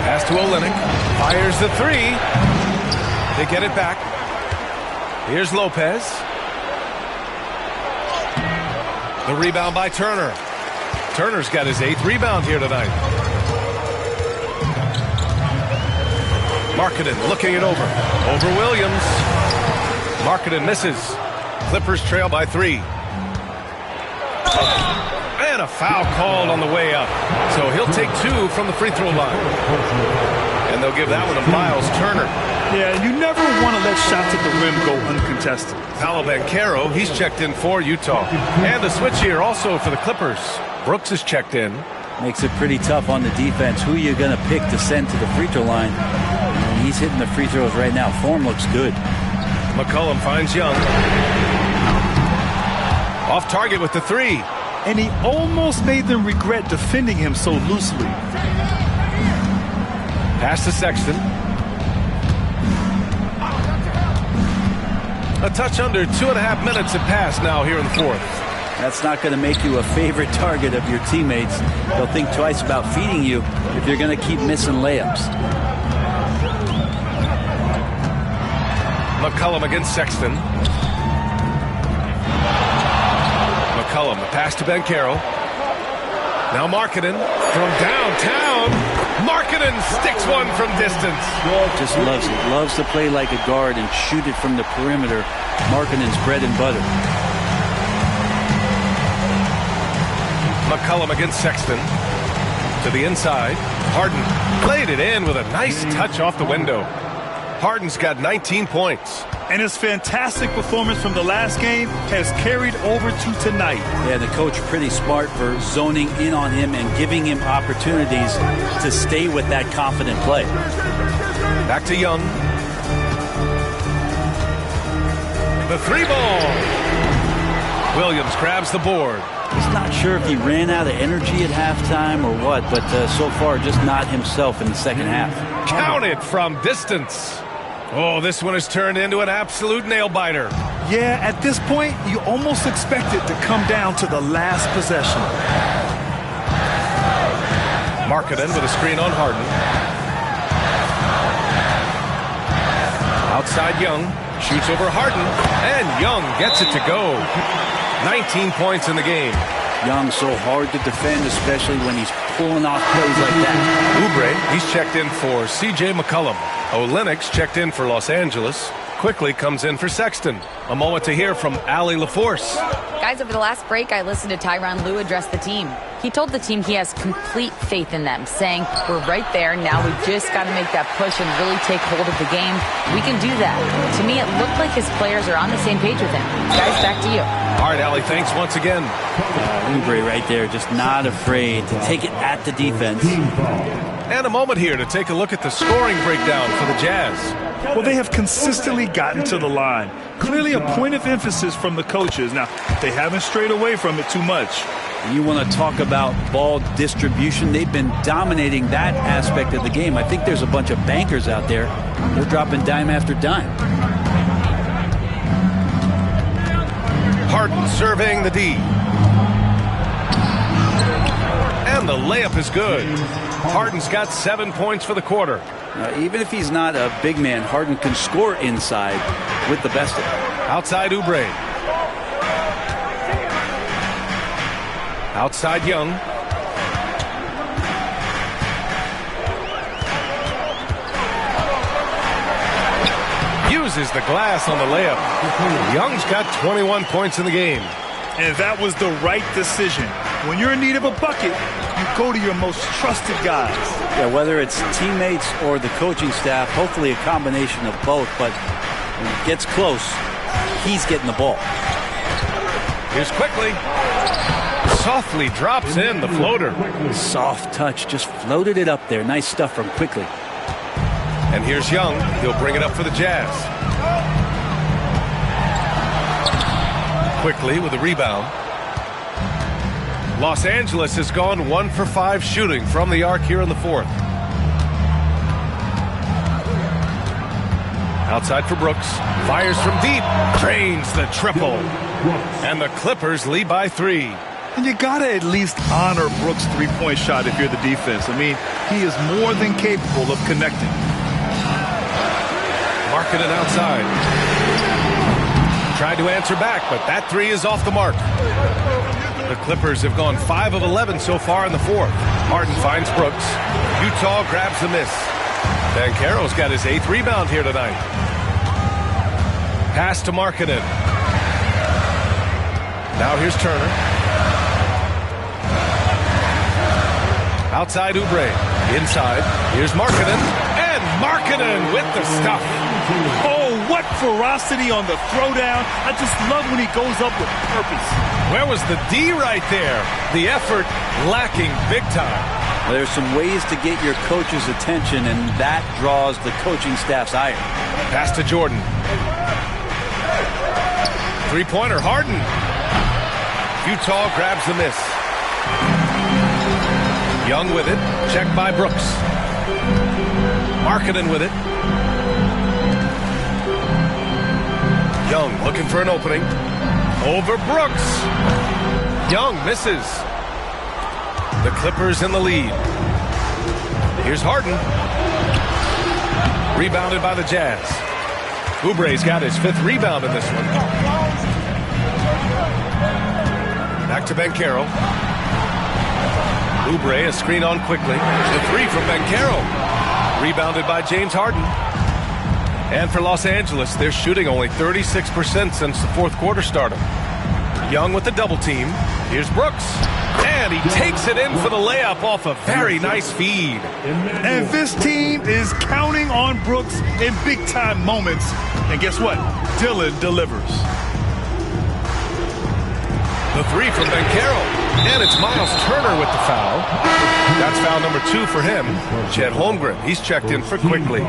Pass to Olynyk. Fires the three. They get it back. Here's Lopez. The rebound by Turner. Turner's got his 8th rebound here tonight. Markkanen looking it over. Over Williams. Markkanen misses. Clippers trail by 3. And a foul called on the way up. So he'll take 2 from the free throw line. And they'll give that one to Miles Turner. Yeah, you never want to let shots at the rim go uncontested. Paolo Banchero, he's checked in for Utah. And the switch here also for the Clippers. Brooks is checked in. Makes it pretty tough on the defense. Who you're going to pick to send to the free throw line. And he's hitting the free throws right now. Form looks good. McCollum finds Young. Off target with the 3. And he almost made them regret defending him so loosely. Pass to Sexton. A touch under 2.5 minutes have passed now here in the 4th. That's not going to make you a favorite target of your teammates. They'll think twice about feeding you if you're going to keep missing layups. McCollum against Sexton. McCollum, the pass to Banchero. Now Markkanen from downtown. Markkanen sticks one from distance. Just loves it. Loves to play like a guard and shoot it from the perimeter. Markkanen's bread and butter. McCollum against Sexton. To the inside. Harden played it in with a nice touch off the window. Harden's got 19 points. And his fantastic performance from the last game has carried over to tonight. Yeah, the coach pretty smart for zoning in on him and giving him opportunities to stay with that confident play. Back to Young. The 3 ball. Williams grabs the board. He's not sure if he ran out of energy at halftime or what, but so far just not himself in the second half. Counted from distance. Oh, this one has turned into an absolute nail-biter. Yeah, at this point, you almost expect it to come down to the last possession. Markkanen with a screen on Harden. Outside Young. Shoots over Harden. And Young gets it to go. 19 points in the game. Young so hard to defend, especially when he's pulling off plays like that. Oubre, he's checked in for C.J. McCollum. Olynyk checked in for Los Angeles. Quickly comes in for Sexton. A moment to hear from Allie LaForce. Guys, over the last break, I listened to Tyronn Lue address the team. He told the team he has complete faith in them, saying, we're right there. Now we just got to make that push and really take hold of the game. We can do that. To me, it looked like his players are on the same page with him. Guys, back to you. All right, Allie, thanks once again. Oubre right there, just not afraid to take it at the defense. And a moment here to take a look at the scoring breakdown for the Jazz. Well, they have consistently gotten to the line. Clearly a point of emphasis from the coaches. Now, they haven't strayed away from it too much. And you want to talk about ball distribution. They've been dominating that aspect of the game. I think there's a bunch of bankers out there. They're dropping dime after dime. Harden serving the D. And the layup is good. Harden's got 7 points for the quarter. Even if he's not a big man, Harden can score inside with the best of them. Outside Oubre. Outside Young. Uses the glass on the layup. Young's got 21 points in the game. And that was the right decision. When you're in need of a bucket, you go to your most trusted guys. Yeah, whether it's teammates or the coaching staff, hopefully a combination of both. But when it gets close, he's getting the ball. Here's Quickly. Softly drops in the floater. Soft touch, just floated it up there. Nice stuff from Quickly. And here's Young. He'll bring it up for the Jazz. Quickly with a rebound. Los Angeles has gone 1 for 5 shooting from the arc here in the 4th. Outside for Brooks. Fires from deep. Drains the triple. And the Clippers lead by 3. And you got to at least honor Brooks' three-point shot if you're the defense. I mean, he is more than capable of connecting. Markkanen outside. Tried to answer back, but that 3 is off the mark. The Clippers have gone 5 of 11 so far in the 4th. Harden finds Brooks. Utah grabs the miss. Banchero's got his 8th rebound here tonight. Pass to Markkanen. Now here's Turner. Outside Oubre. Inside. Here's Markkanen. And Markkanen with the stuff. Oh, what ferocity on the throwdown. I just love when he goes up with purpose. Where was the D right there? The effort lacking big time. Well, there's some ways to get your coach's attention, and that draws the coaching staff's ire. Pass to Jordan. Three-pointer, Harden. Utah grabs the miss. Young with it. Checked by Brooks. Markkanen with it. Young looking for an opening. Over Brooks. Young misses. The Clippers in the lead. Here's Harden. Rebounded by the Jazz. Oubre's got his 5th rebound in this one. Back to Banchero. Oubre, a screen on quickly. The 3 from Banchero. Rebounded by James Harden. And for Los Angeles, they're shooting only 36% since the 4th quarter started. Young with the double team. Here's Brooks. And he takes it in for the layup off a very nice feed. And this team is counting on Brooks in big-time moments. And guess what? Dillon delivers. The 3 from Banchero. And it's Miles Turner with the foul. That's foul number 2 for him. Chet Holmgren, he's checked in for Quickly.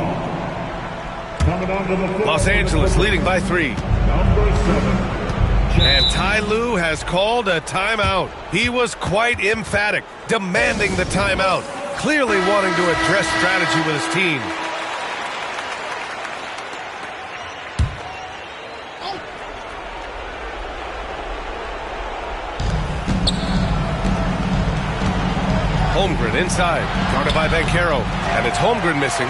Los Angeles leading by 3. Number 7. And Ty Lue has called a timeout. He was quite emphatic, demanding the timeout, clearly wanting to address strategy with his team. Holmgren inside, guarded by Banchero, and it's Holmgren missing.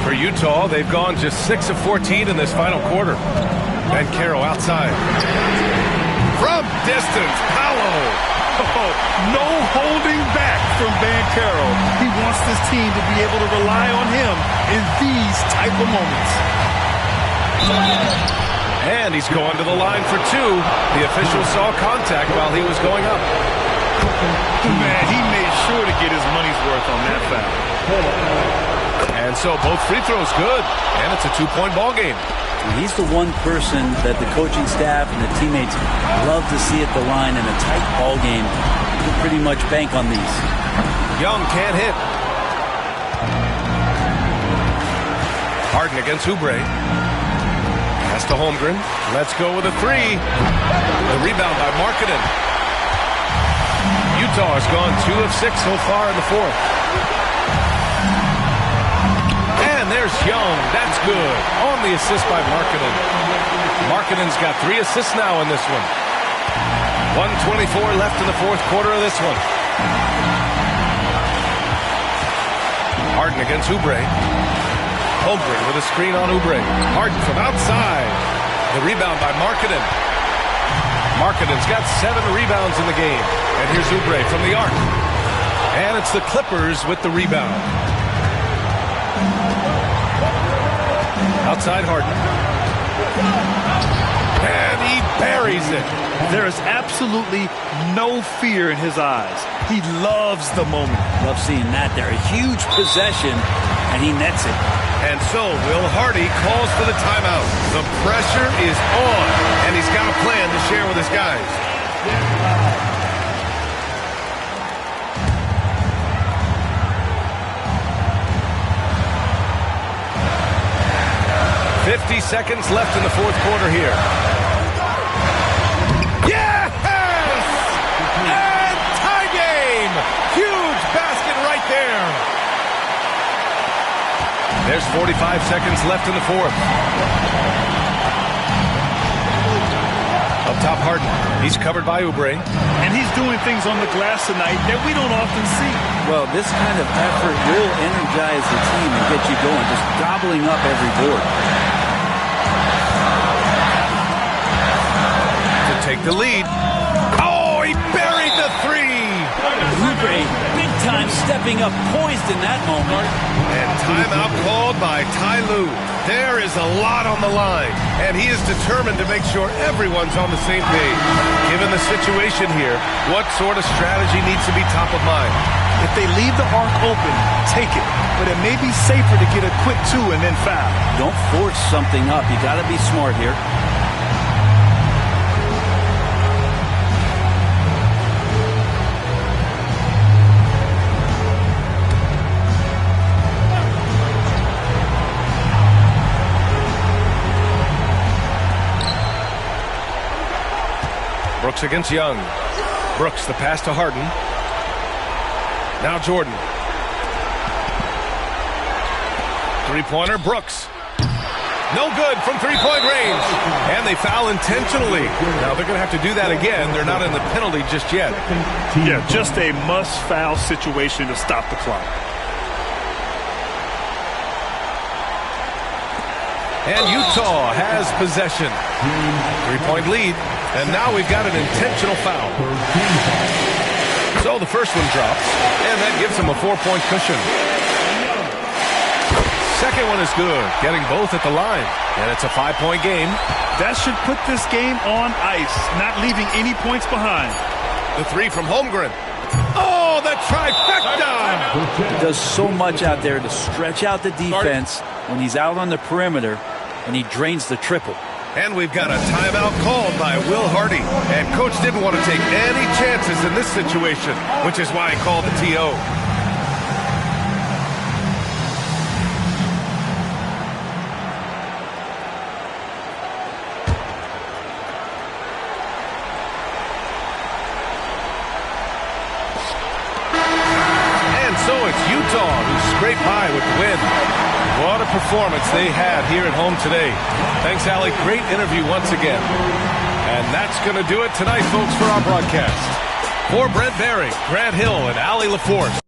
For Utah, they've gone just 6 of 14 in this final quarter. Banchero outside. From distance, Paolo. Oh, no holding back from Banchero. He wants this team to be able to rely on him in these type of moments. And he's going to the line for 2. The official saw contact while he was going up. Man, he made sure to get his money's worth on that foul. And so both free throws good. And it's a 2-point ball game. He's the one person that the coaching staff and the teammates love to see at the line in a tight ball game. You can pretty much bank on these. Young can't hit. Harden against Oubre. Pass to Holmgren. Let's go with a 3. The rebound by Markkanen. Utah has gone 2 of 6 so far in the 4th. And there's Young. That's good. On the assist by Markkanen. Markkanen's got 3 assists now in this one. 1:24 left in the 4th quarter of this one. Harden against Oubre. Holmgren with a screen on Oubre. Harden from outside. The rebound by Markkanen. Markkanen's got 7 rebounds in the game. And here's Oubre from the arc. And it's the Clippers with the rebound. Outside Harden. And he buries it. There is absolutely no fear in his eyes. He loves the moment. Love seeing that there. A huge possession, and he nets it. And so Will Hardy calls for the timeout. The pressure is on, and he's got a plan to share with his guys. 50 seconds left in the 4th quarter here. Yes! And tie game! Huge basket right there. There's 45 seconds left in the 4th. Up top, Harden. He's covered by Oubre. And he's doing things on the glass tonight that we don't often see. Well, this kind of effort will energize the team and get you going, just gobbling up every board. To take the lead. Oh, he buried the 3. Oubre, big time time stepping up poised in that moment. And timeout called by Ty Lue. There is a lot on the line, and he is determined to make sure everyone's on the same page. Given the situation here, what sort of strategy needs to be top of mind? If they leave the arc open, take it. But it may be safer to get a quick 2 and then foul. Don't force something up. You got to be smart here. Brooks against Young. Brooks, the pass to Harden. Now Jordan. Three-pointer, Brooks. No good from three-point range. And they foul intentionally. Now they're going to have to do that again. They're not in the penalty just yet. Yeah, just a must-foul situation to stop the clock. And Utah has possession. Three-point lead. And now we've got an intentional foul. So the first one drops, and that gives them a 4-point cushion. Second one is good, getting both at the line. And it's a 5-point game. That should put this game on ice, not leaving any points behind. The three from Holmgren. Oh, the trifecta! He does so much out there to stretch out the defense when he's out on the perimeter, and he drains the triple. And we've got a timeout called by Will Hardy. And Coach didn't want to take any chances in this situation, which is why he called the TO. And so it's Utah who scraped by with the win. What a performance they had here at home today. Thanks, Allie. Great interview once again. And that's going to do it tonight, folks, for our broadcast. For Brent Barry, Grant Hill, and Allie LaForce.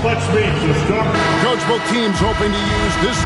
Let's meet the start. Coach, both teams hoping to use this.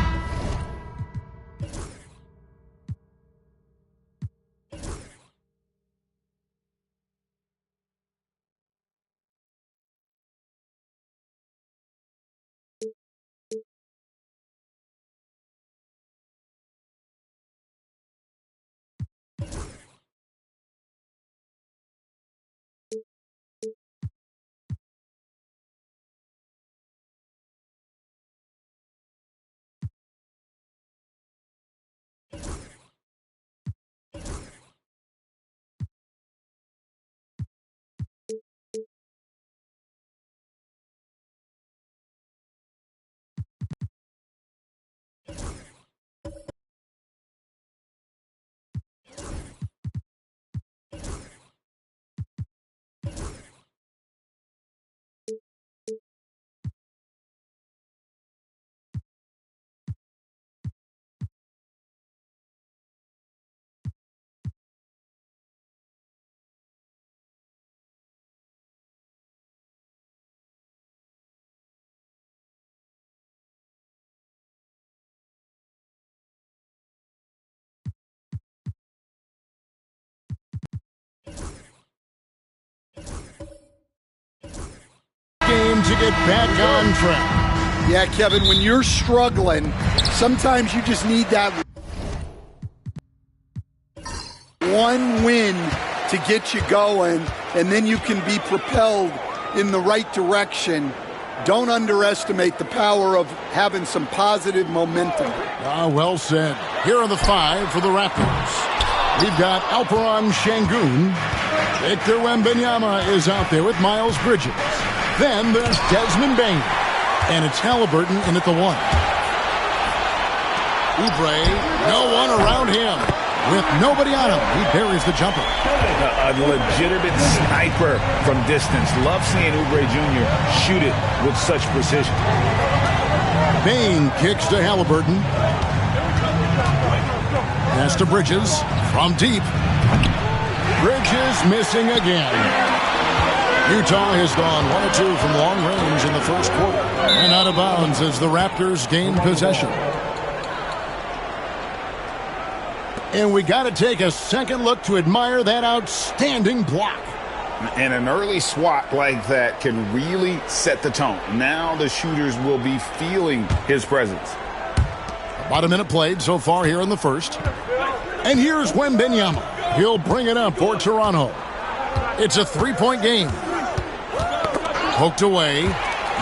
Game to get back on track. Yeah, Kevin, when you're struggling, sometimes you just need that one win to get you going, and then you can be propelled in the right direction. Don't underestimate the power of having some positive momentum. Well said. Here are the 5 for the Raptors. We've got Alperen Şengün. Victor Wembanyama is out there with Miles Bridges. Then there's Desmond Bane. And it's Halliburton in at the 1. Oubre, no one around him. With nobody on him, he buries the jumper. A legitimate sniper from distance. Love seeing Oubre Jr. shoot it with such precision. Bane kicks to Halliburton. Pass to Bridges from deep. Bridges missing again. Utah has gone 1 of 2 from long range in the first quarter. And out of bounds as the Raptors gain possession. And we got to take a second look to admire that outstanding block. And an early swat like that can really set the tone. Now the shooters will be feeling his presence. About a minute played so far here in the first. And here's Wembanyama. He'll bring it up for Toronto. It's a 3-point game. Poked away.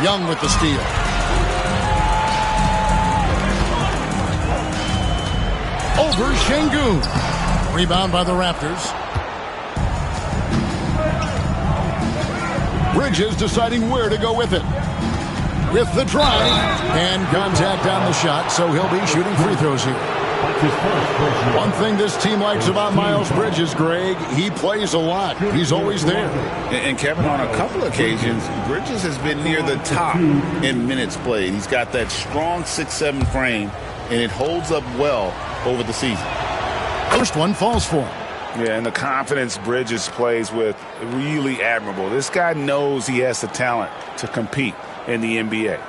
Young with the steal. Over Şengün. Rebound by the Raptors. Bridges deciding where to go with it. With the drive. And contact on the shot, so he'll be shooting free throws here. One thing this team likes about Miles Bridges, Greg, he plays a lot. He's always there. And Kevin, on a couple occasions, Bridges has been near the top in minutes played. He's got that strong 6'7" frame, and it holds up well over the season. First one falls for him. Yeah, and the confidence Bridges plays with, really admirable. This guy knows he has the talent to compete in the NBA.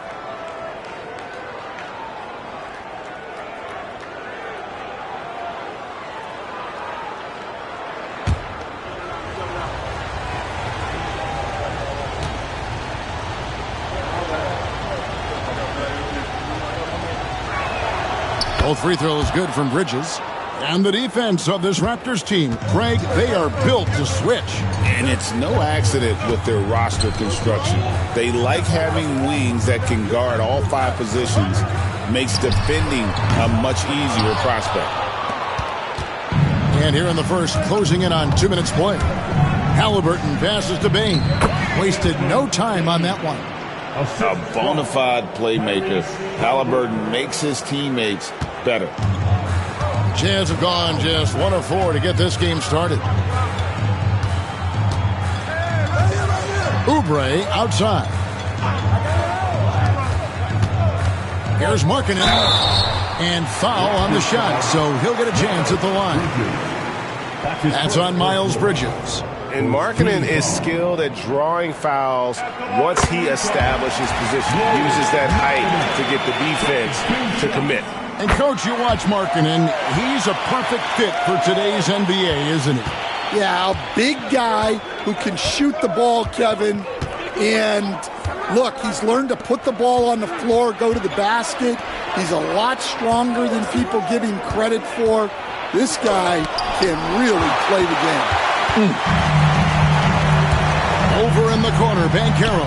Both free throws good from Bridges. And the defense of this Raptors team, Craig, they are built to switch. And it's no accident with their roster construction. They like having wings that can guard all 5 positions. Makes defending a much easier prospect. And here in the first, closing in on 2 minutes play. Halliburton passes to Bane. Wasted no time on that one. A bona fide playmaker. Halliburton makes his teammates better. Jazz have gone just 1 of 4 to get this game started. Oubre outside. Here's Markkanen. And foul on the shot, so he'll get a chance at the line. That's on Miles Bridges. And Markkanen is skilled at drawing fouls once he establishes position. He uses that height to get the defense to commit. And, Coach, you watch Markkanen. He's a perfect fit for today's NBA, isn't he? Yeah, a big guy who can shoot the ball, Kevin. And, look, he's learned to put the ball on the floor, go to the basket. He's a lot stronger than people give him credit for. This guy can really play the game. Over in the corner, Banchero.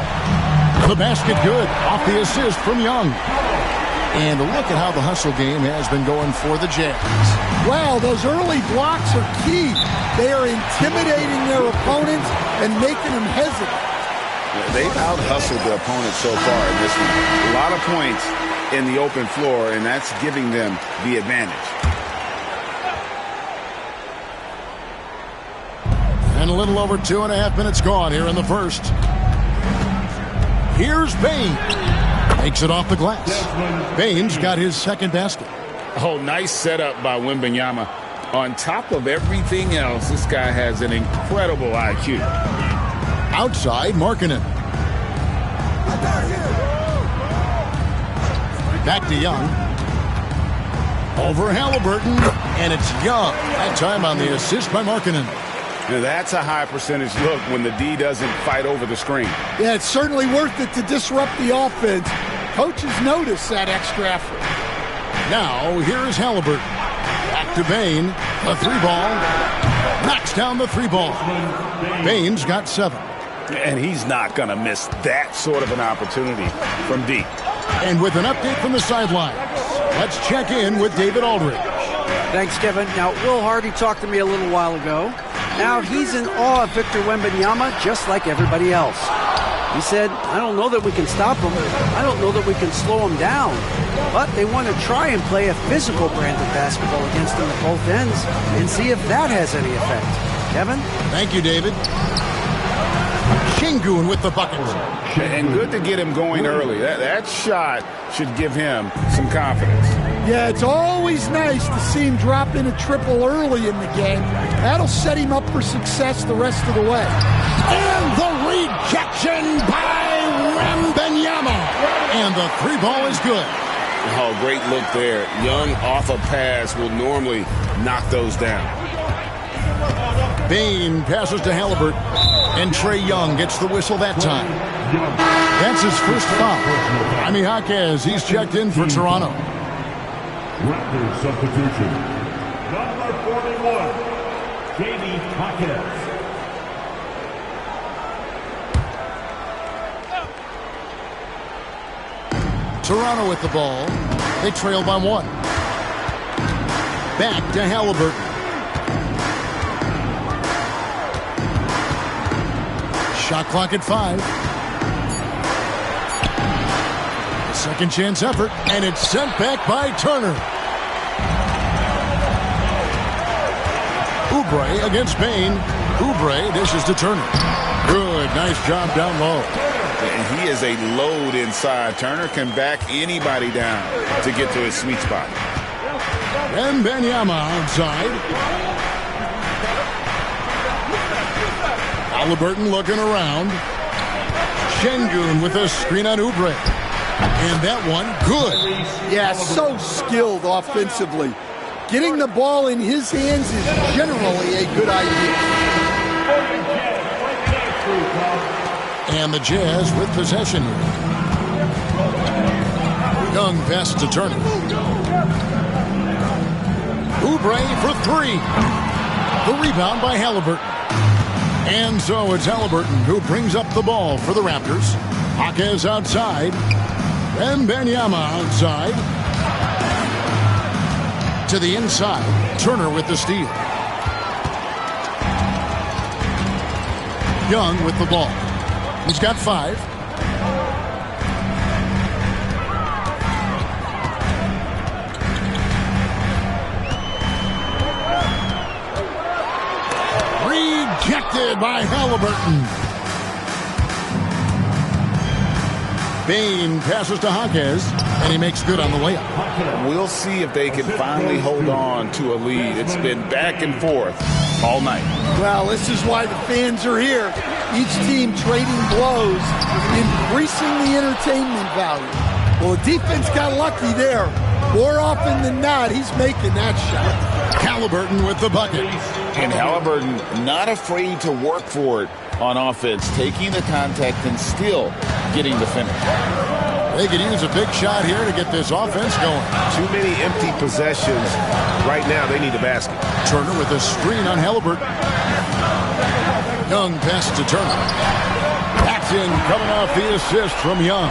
The basket good off the assist from Young. And look at how the hustle game has been going for the Jazz. Wow, those early blocks are key. They are intimidating their opponents and making them hesitant. They've out-hustled their opponents so far in this one. A lot of points in the open floor, and that's giving them the advantage. And a little over 2.5 minutes gone here in the first. Here's Bane. Takes it off the glass. Bane's got his second basket. Oh, nice setup by Wembanyama. On top of everything else, this guy has an incredible IQ. Outside, Markkanen. Back to Young. Over Halliburton, and it's Young. That time on the assist by Markkanen. Now that's a high percentage look when the D doesn't fight over the screen. Yeah, it's certainly worth it to disrupt the offense. Coaches notice that extra effort. Now, here is Halliburton. Back to Bane. The three ball. Knocks down the three ball. Bane's got 7. And he's not going to miss that sort of an opportunity from deep. And with an update from the sidelines, let's check in with David Aldridge. Thanks, Kevin. Now, Will Hardy talked to me a little while ago. Now he's in awe of Victor Wembanyama just like everybody else. He said, I don't know that we can stop him. I don't know that we can slow him down. But they want to try and play a physical brand of basketball against him at both ends and see if that has any effect. Kevin? Thank you, David. Şengün with the bucket. And good to get him going early. That shot should give him some confidence. Yeah, it's always nice to see him drop in a triple early in the game. That'll set him up for success the rest of the way. And the rejection by Wembanyama. And the three ball is good. Oh, great look there. Young off a pass will normally knock those down. Bane passes to Halliburton. And Trae Young gets the whistle that time. That's his first foul. Jaime Jaquez, he's checked in for Toronto. Raptors substitution. Number 41, Jaime Jaquez. Toronto with the ball. They trail by 1. Back to Halliburton. Shot clock at 5. A second chance effort, and it's sent back by Turner. Oubre against Bane. Oubre dishes to Turner. Good, nice job down low. And he is a load inside. Turner can back anybody down to get to his sweet spot. Wembanyama outside. Halliburton looking around. Şengün with a screen on Oubre. And that one, good. Yeah, so skilled offensively. Getting the ball in his hands is generally a good idea. And the Jazz with possession here. Young passes to Turner. Oubre for 3. The rebound by Halliburton. And so it's Halliburton who brings up the ball for the Raptors. Jaquez outside. Wembanyama outside. To the inside. Turner with the steal. Young with the ball. He's got 5. Rejected by Halliburton. Bane passes to Jaquez. And he makes good on the layup. We'll see if they can finally hold on to a lead. It's been back and forth all night. Well, this is why the fans are here. Each team trading blows, increasing the entertainment value. Well, the defense got lucky there. More often than not, he's making that shot. Halliburton with the bucket. And Halliburton not afraid to work for it on offense, taking the contact and still getting the finish. They could use a big shot here to get this offense going. Too many empty possessions. Right now, they need a basket. Turner with a screen on Halliburton. Young passes to Turner. Paxson coming off the assist from Young.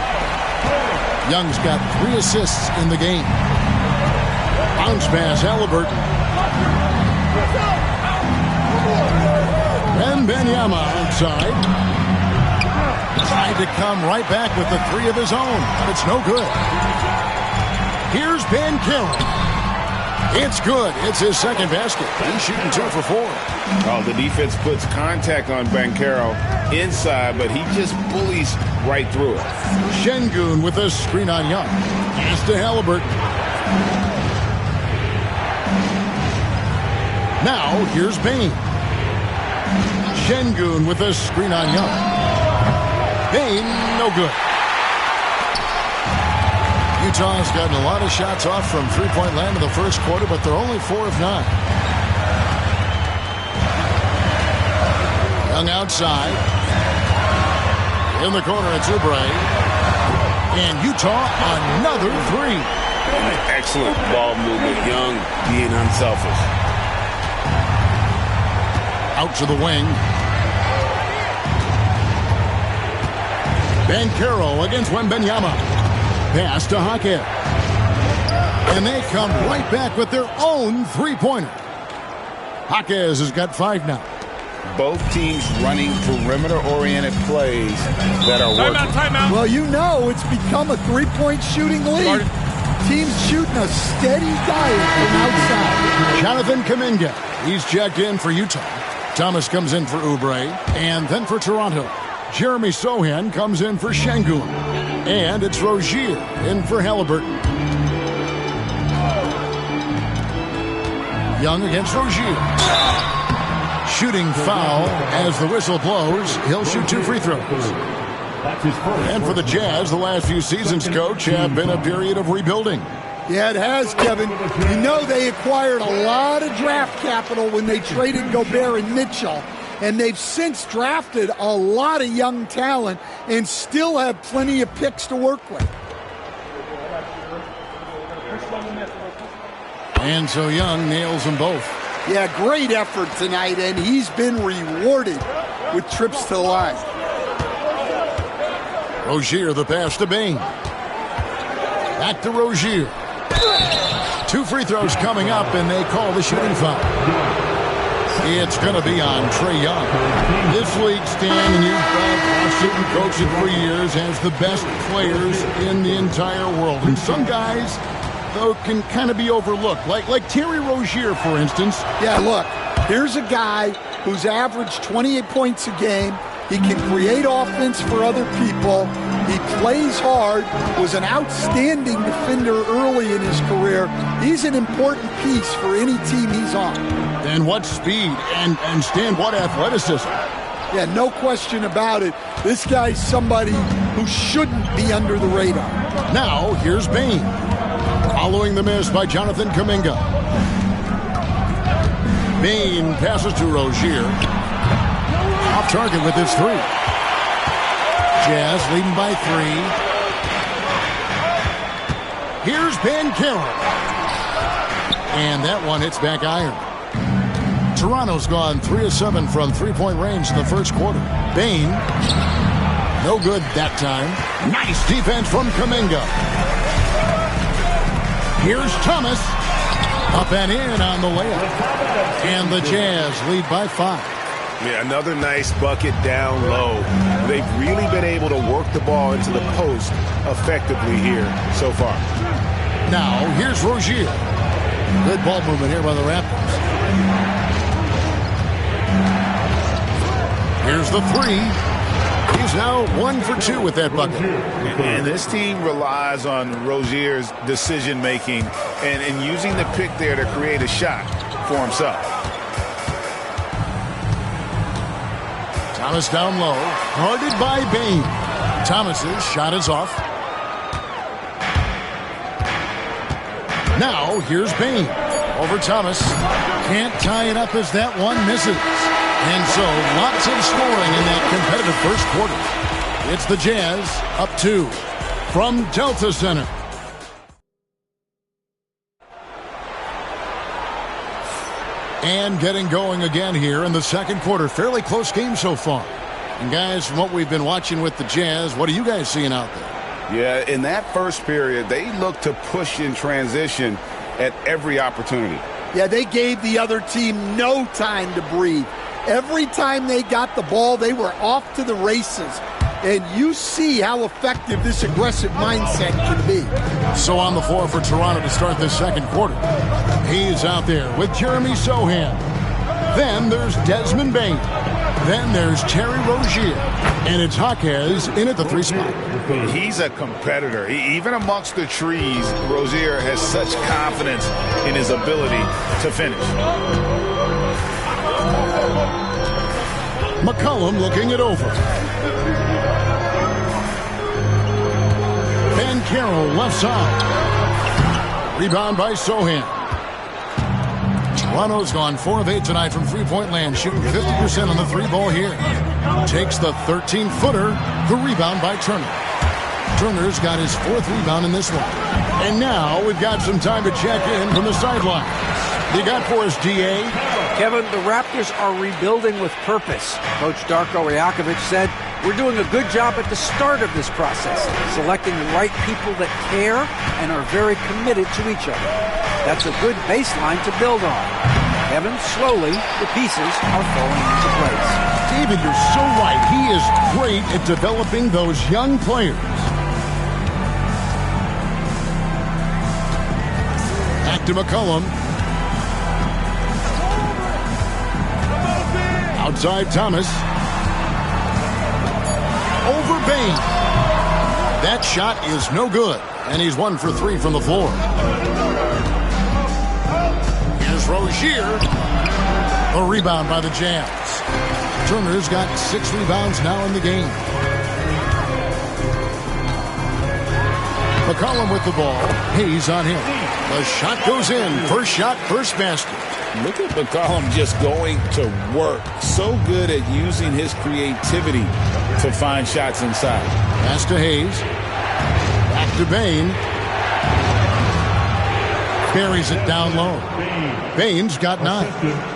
Young's got 3 assists in the game. Bounce pass, Halliburton. And Wembanyama outside. Tried to come right back with the 3 of his own. It's no good. Here's Banchero. It's good. It's his second basket. He's shooting 2 for 4. Oh, the defense puts contact on Banchero inside, but he just bullies right through it. Şengün with a screen on Young. Pass to Halliburton. Now, here's Bane. Şengün with a screen on Young. Bane, no good. Utah's gotten a lot of shots off from three-point land in the first quarter, but they're only 4 of 9. Young outside. In the corner, it's Oubre. And Utah, another 3. Excellent ball movement. Young being unselfish. Out to the wing. Banchero against Wembanyama. Pass to Hackett. And they come right back with their own three-pointer. Hackett has got 5 now. Both teams running perimeter-oriented plays that are working. Timeout. Well, you know it's become a three-point shooting league. Teams shooting a steady diet from outside. Jonathan Kuminga. He's checked in for Utah. Thomas comes in for Oubre. And then for Toronto, Jeremy Sohan comes in for Şengün. And it's Rozier in for Halliburton. Young against Rozier. Shooting foul as the whistle blows. He'll shoot 2 free throws. And for the Jazz, the last few seasons, Coach, have been a period of rebuilding. Yeah, it has, Kevin. You know they acquired a lot of draft capital when they traded Gobert and Mitchell. And they've since drafted a lot of young talent and still have plenty of picks to work with. And so Young nails them both. Yeah, great effort tonight, and he's been rewarded with trips to the line. Rozier, the pass to Bane. Back to Rozier. 2 free throws coming up, and they call the shooting foul. It's going to be on Trae Young. This league, Stan, and you've watched it and coached it for years, has the best players in the entire world. And some guys, though, can kind of be overlooked, like Terry Rozier, for instance. Yeah, look, here's a guy who's averaged 28 points a game. He can create offense for other people. He plays hard, was an outstanding defender early in his career. He's an important piece for any team he's on. And what speed and Stan, what athleticism. Yeah, no question about it. This guy's somebody who shouldn't be under the radar. Now, here's Bane. Following the miss by Jonathan Kuminga. Bane passes to Rozier. Off target with his 3. Jazz leading by 3. Here's Banchero. And that one hits back iron. Toronto's gone 3 of 7 from three-point range in the first quarter. Bane, no good that time. Nice defense from Kuminga. Here's Thomas. Up and in on the layup. And the Jazz lead by 5. Yeah, another nice bucket down low. They've really been able to work the ball into the post effectively here so far. Now, here's Rozier. Good ball movement here by the Raptors. Here's the 3. He's now 1 for 2 with that bucket. And this team relies on Rozier's decision-making and using the pick there to create a shot for himself. Thomas down low, guarded by Bane. Thomas's shot is off. Now, here's Bane. Over Thomas. Can't tie it up as that one misses. And so, lots of scoring in that competitive first quarter. It's the Jazz up 2 from Delta Center. And getting going again here in the second quarter. Fairly close game so far. And guys, from what we've been watching with the Jazz, what are you guys seeing out there? Yeah, in that first period, they looked to push in transition at every opportunity. Yeah, they gave the other team no time to breathe. Every time they got the ball, they were off to the races. And you see how effective this aggressive mindset can be. So on the floor for Toronto to start this second quarter. He's out there with Jeremy Sohan. Then there's Desmond Bane. Then there's Terry Rozier. And it's Jaquez in at the 3 spot. He's a competitor. Even amongst the trees, Rozier has such confidence in his ability to finish. McCollum looking it over. Banchero left side. Rebound by Sohan. Toronto's gone 4 of 8 tonight from three-point land, shooting 50% on the 3-ball here. Takes the 13-footer, the rebound by Turner. Turner's got his 4th rebound in this one. And now we've got some time to check in from the sidelines. You got for us, D.A.? Kevin, the Raptors are rebuilding with purpose. Coach Darko Rajakovic said, we're doing a good job at the start of this process, selecting the right people that care and are very committed to each other. That's a good baseline to build on. Kevin, slowly, the pieces are falling into place. David, you're so right. He is great at developing those young players. Back to McCollum. Outside Thomas. Over Bane. That shot is no good. And he's 1 for 3 from the floor. Here's Rozier. A rebound by the Jazz. Turner's got 6 rebounds now in the game. McCollum with the ball. Hayes on him. The shot goes in. First shot, first basket. Look at McCollum just going to work. So good at using his creativity to find shots inside. Pass to Hayes. Back to Bane. Carries it down low. Bane's got 9.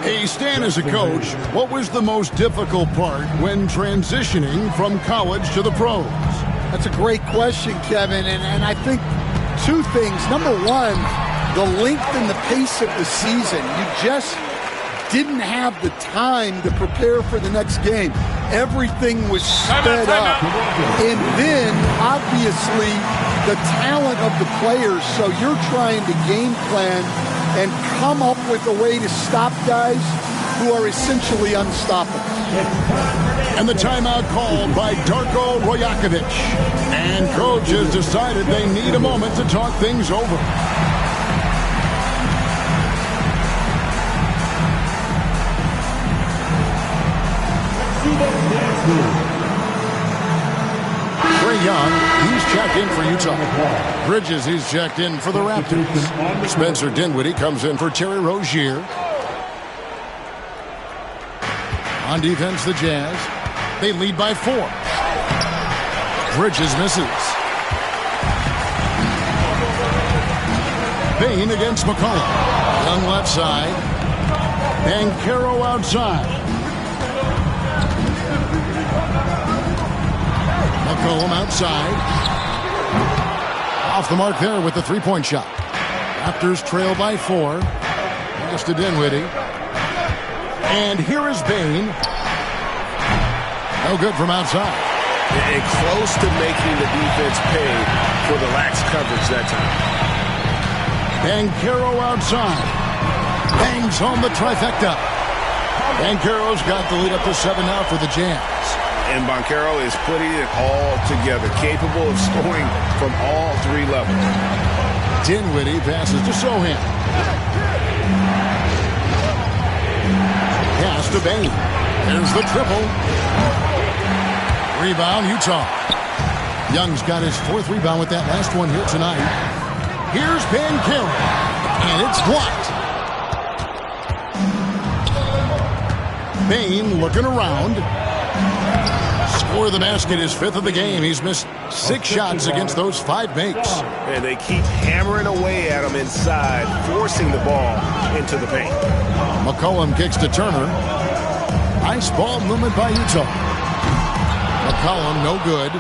Hey, Stan, as a coach, what was the most difficult part when transitioning from college to the pros? That's a great question, Kevin. And I think 2 things. Number one, the length and the pace of the season. You just didn't have the time to prepare for the next game. Everything was sped up. And then, obviously, the talent of the players. So you're trying to game plan and come up with a way to stop guys who are essentially unstoppable. And the timeout called by Darko Rajakovic. And coach has decided they need a moment to talk things over. Trae Young, he's checked in for Utah. Bridges, he's checked in for the Raptors. Spencer Dinwiddie comes in for Terry Rozier. On defense, the Jazz. They lead by 4. Bridges misses. Bane against McCollum. Young left side. Banchero outside. McCollum outside. Off the mark there with the 3-point shot. Raptors trail by 4. Pass to Dinwiddie. And here is Bane. No good from outside. And close to making the defense pay for the lax coverage that time. Banchero outside. Bangs home the trifecta. Banchero's got the lead up to 7 now for the Jazz. And Banchero is putting it all together, capable of scoring from all three levels. Dinwiddie passes to Sohan. Pass to Bane. There's the triple. Rebound, Utah. Young's got his 4th rebound with that last one here tonight. Here's Banchero. And it's blocked. Bane looking around. Score the basket, his 5th of the game. He's missed 6 shots against those 5 makes. And they keep hammering away at him inside, forcing the ball into the paint. McCollum kicks to Turner. Nice ball movement by Utah. McCollum, no good.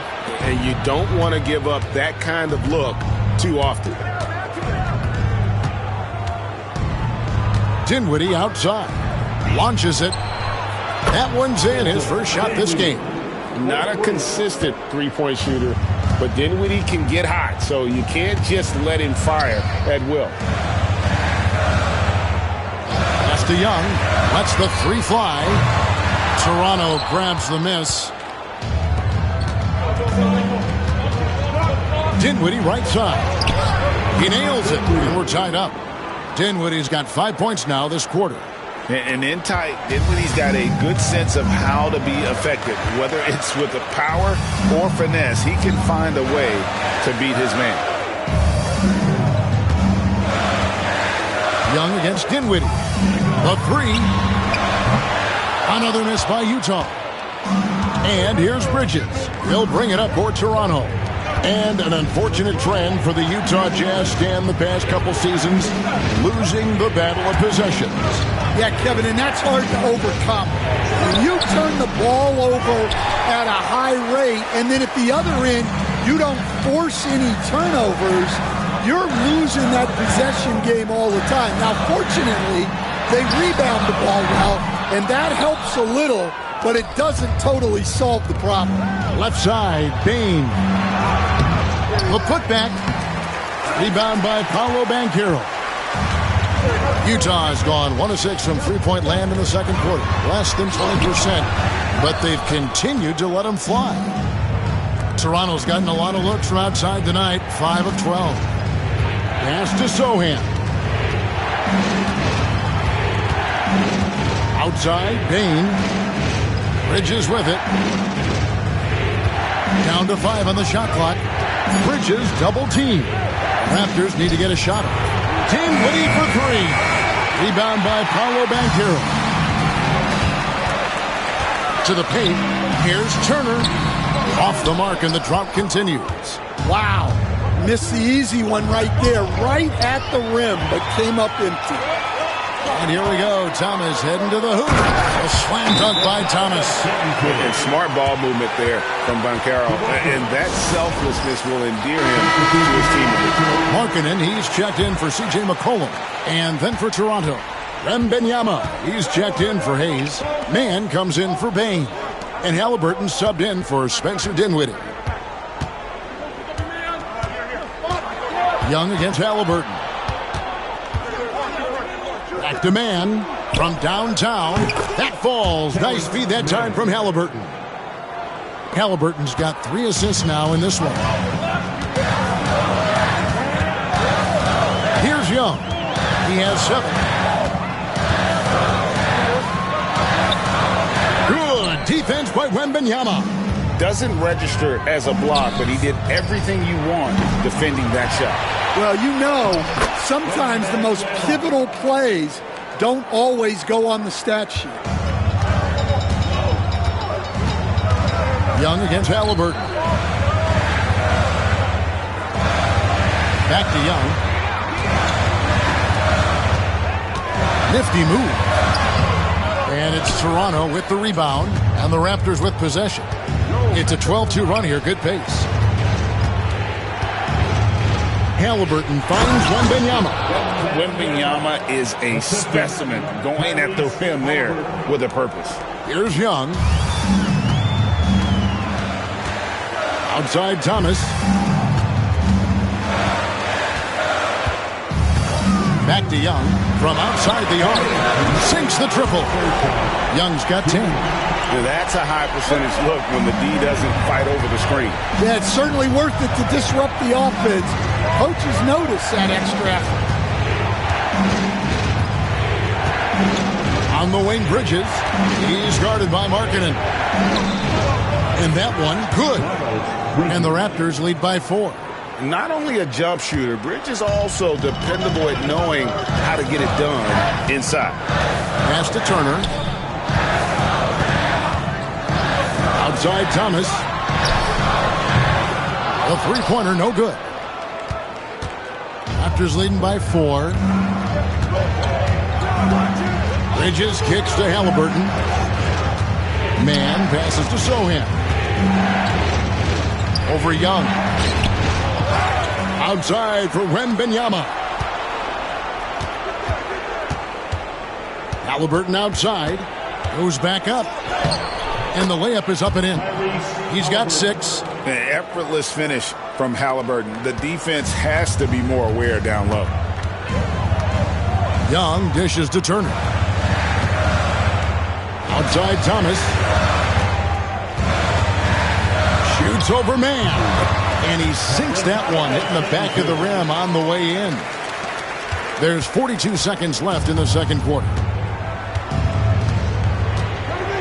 And you don't want to give up that kind of look too often. Dinwiddie outside. Launches it. That one's in, his first shot this game. Not a consistent three-point shooter, but Dinwiddie can get hot, so you can't just let him fire at will. Pass to Young. Lets the 3 fly. Toronto grabs the miss. Dinwiddie right side. He nails it, and we're tied up. Dinwiddie's got 5 points now this quarter. And in tight, Dinwiddie's got a good sense of how to be effective. Whether it's with the power or finesse, he can find a way to beat his man. Young against Dinwiddie. The 3. Another miss by Utah. And here's Bridges. He'll bring it up for Toronto. And an unfortunate trend for the Utah Jazz stand the past couple seasons, losing the battle of possessions. Yeah, Kevin, and that's hard to overcome. When you turn the ball over at a high rate, and then at the other end, you don't force any turnovers, you're losing that possession game all the time. Now, fortunately, they rebound the ball well, and that helps a little, but it doesn't totally solve the problem. Left side, Bane. The putback. Rebound by Paolo Banchero. Utah has gone 1 of 6 from three-point land in the second quarter. Less than 20%. But they've continued to let them fly. Toronto's gotten a lot of looks from outside tonight. 5 of 12. Pass to Sohan. Outside, Bane. Bridges with it. Down to 5 on the shot clock. Bridges double team. Raptors need to get a shot. Dinwiddie for 3. Rebound by Paolo Banchero. To the paint. Here's Turner. Off the mark, and the drought continues. Wow. Missed the easy one right there, right at the rim, but came up empty. And here we go. Thomas heading to the hoop. A slam dunk by Thomas. And smart ball movement there from Banchero. And that selflessness will endear him to his teammates. Markkanen, he's checked in for C.J. McCollum. And then for Toronto, Wembanyama, he's checked in for Hayes. Mann comes in for Bane. And Halliburton subbed in for Spencer Dinwiddie. Young against Halliburton. Back to Mann from downtown. That falls. Nice feed that time from Halliburton. Halliburton's got 3 assists now in this one. Here's Young. He has 7. Good defense by Wembanyama. Doesn't register as a block, but he did everything you want defending that shot. Well, you know, sometimes the most pivotal plays don't always go on the stat sheet. Young against Halliburton. Back to Young. Nifty move. And it's Toronto with the rebound, and the Raptors with possession. It's a 12-2 run here. Good pace. Halliburton finds Wembanyama. Wembanyama is a specimen going at the rim there with a purpose. Here's Young. Outside Thomas. Back to Young from outside the arc. Sinks the triple. Young's got 10. That's a high percentage look when the D doesn't fight over the screen. Yeah, it's certainly worth it to disrupt the offense. Coaches notice that extra effort. On the wing, Bridges. He's guarded by Markkanen. And that one, good. And the Raptors lead by 4. Not only a jump shooter, Bridges also dependable at knowing how to get it done inside. Pass to Turner. Outside Thomas. The three-pointer, no good. Raptors leading by 4. Bridges kicks to Halliburton. Man passes to Sohan. Over Young. Outside for Wembanyama. Halliburton outside. Goes back up. And the layup is up and in. He's got 6. An effortless finish from Halliburton. The defense has to be more aware down low. Young dishes to Turner. Outside Thomas. Shoots over Man. And he sinks that one, hitting the back of the rim on the way in. There's 42 seconds left in the second quarter.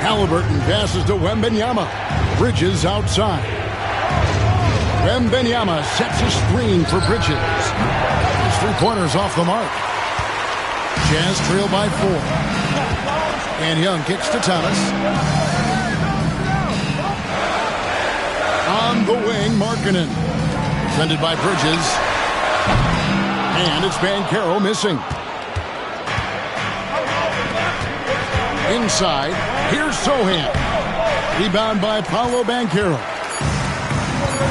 Halliburton passes to Wembanyama. Bridges outside. Wembanyama sets a screen for Bridges. His three-pointers off the mark. Jazz trail by 4. And Young kicks to Thomas. On the wing, Markkanen. Defended by Bridges. And it's Banchero missing. Inside, here's Sohan. Rebound by Paolo Banchero.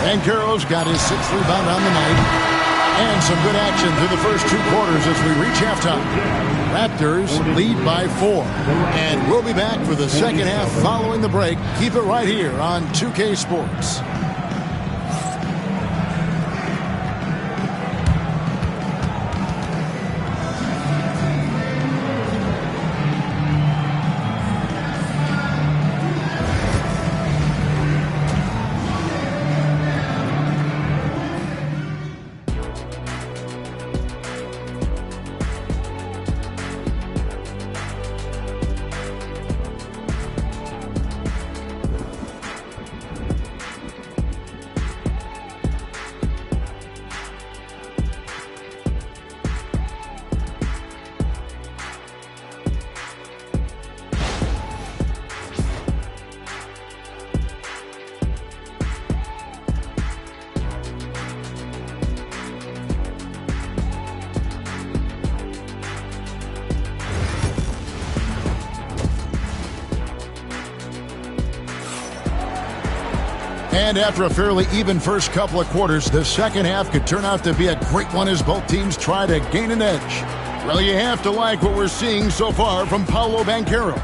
Banchero's got his 6th rebound on the night. And some good action through the first 2 quarters as we reach halftime. Raptors lead by 4. And we'll be back for the second half following the break. Keep it right here on 2K Sports. And after a fairly even first couple of quarters, the second half could turn out to be a great one as both teams try to gain an edge. Well, you have to like what we're seeing so far from Paolo Banchero.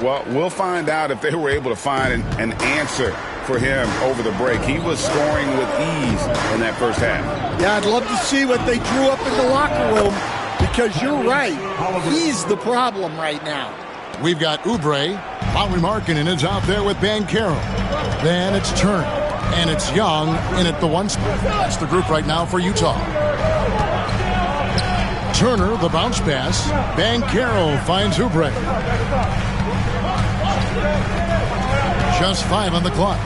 Well, we'll find out if they were able to find an answer for him over the break. He was scoring with ease in that first half. Yeah, I'd love to see what they drew up in the locker room because you're right. He's the problem right now. We've got Oubre. Lauri Markkanen is out there with Banchero. Then it's Turner. And it's Young in at the 1 spot. That's the group right now for Utah. Turner, the bounce pass. Banchero finds Oubre. Just 5 on the clock.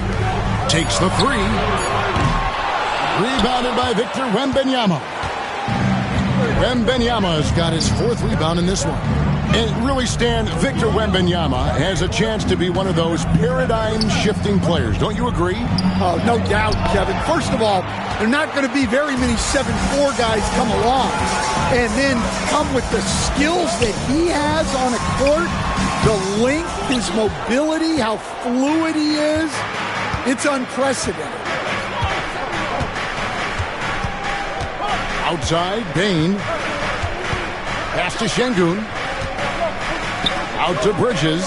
Takes the 3. Rebounded by Victor Wembanyama. Wembanyama's got his 4th rebound in this one. And really, Stan, Victor Wembanyama has a chance to be one of those paradigm-shifting players. Don't you agree? Oh, no doubt, Kevin. First of all, there are not going to be very many 7'4" guys come along and then come with the skills that he has on a court, the length, his mobility, how fluid he is. It's unprecedented. Outside, Bane. Pass to Şengün. Out to Bridges.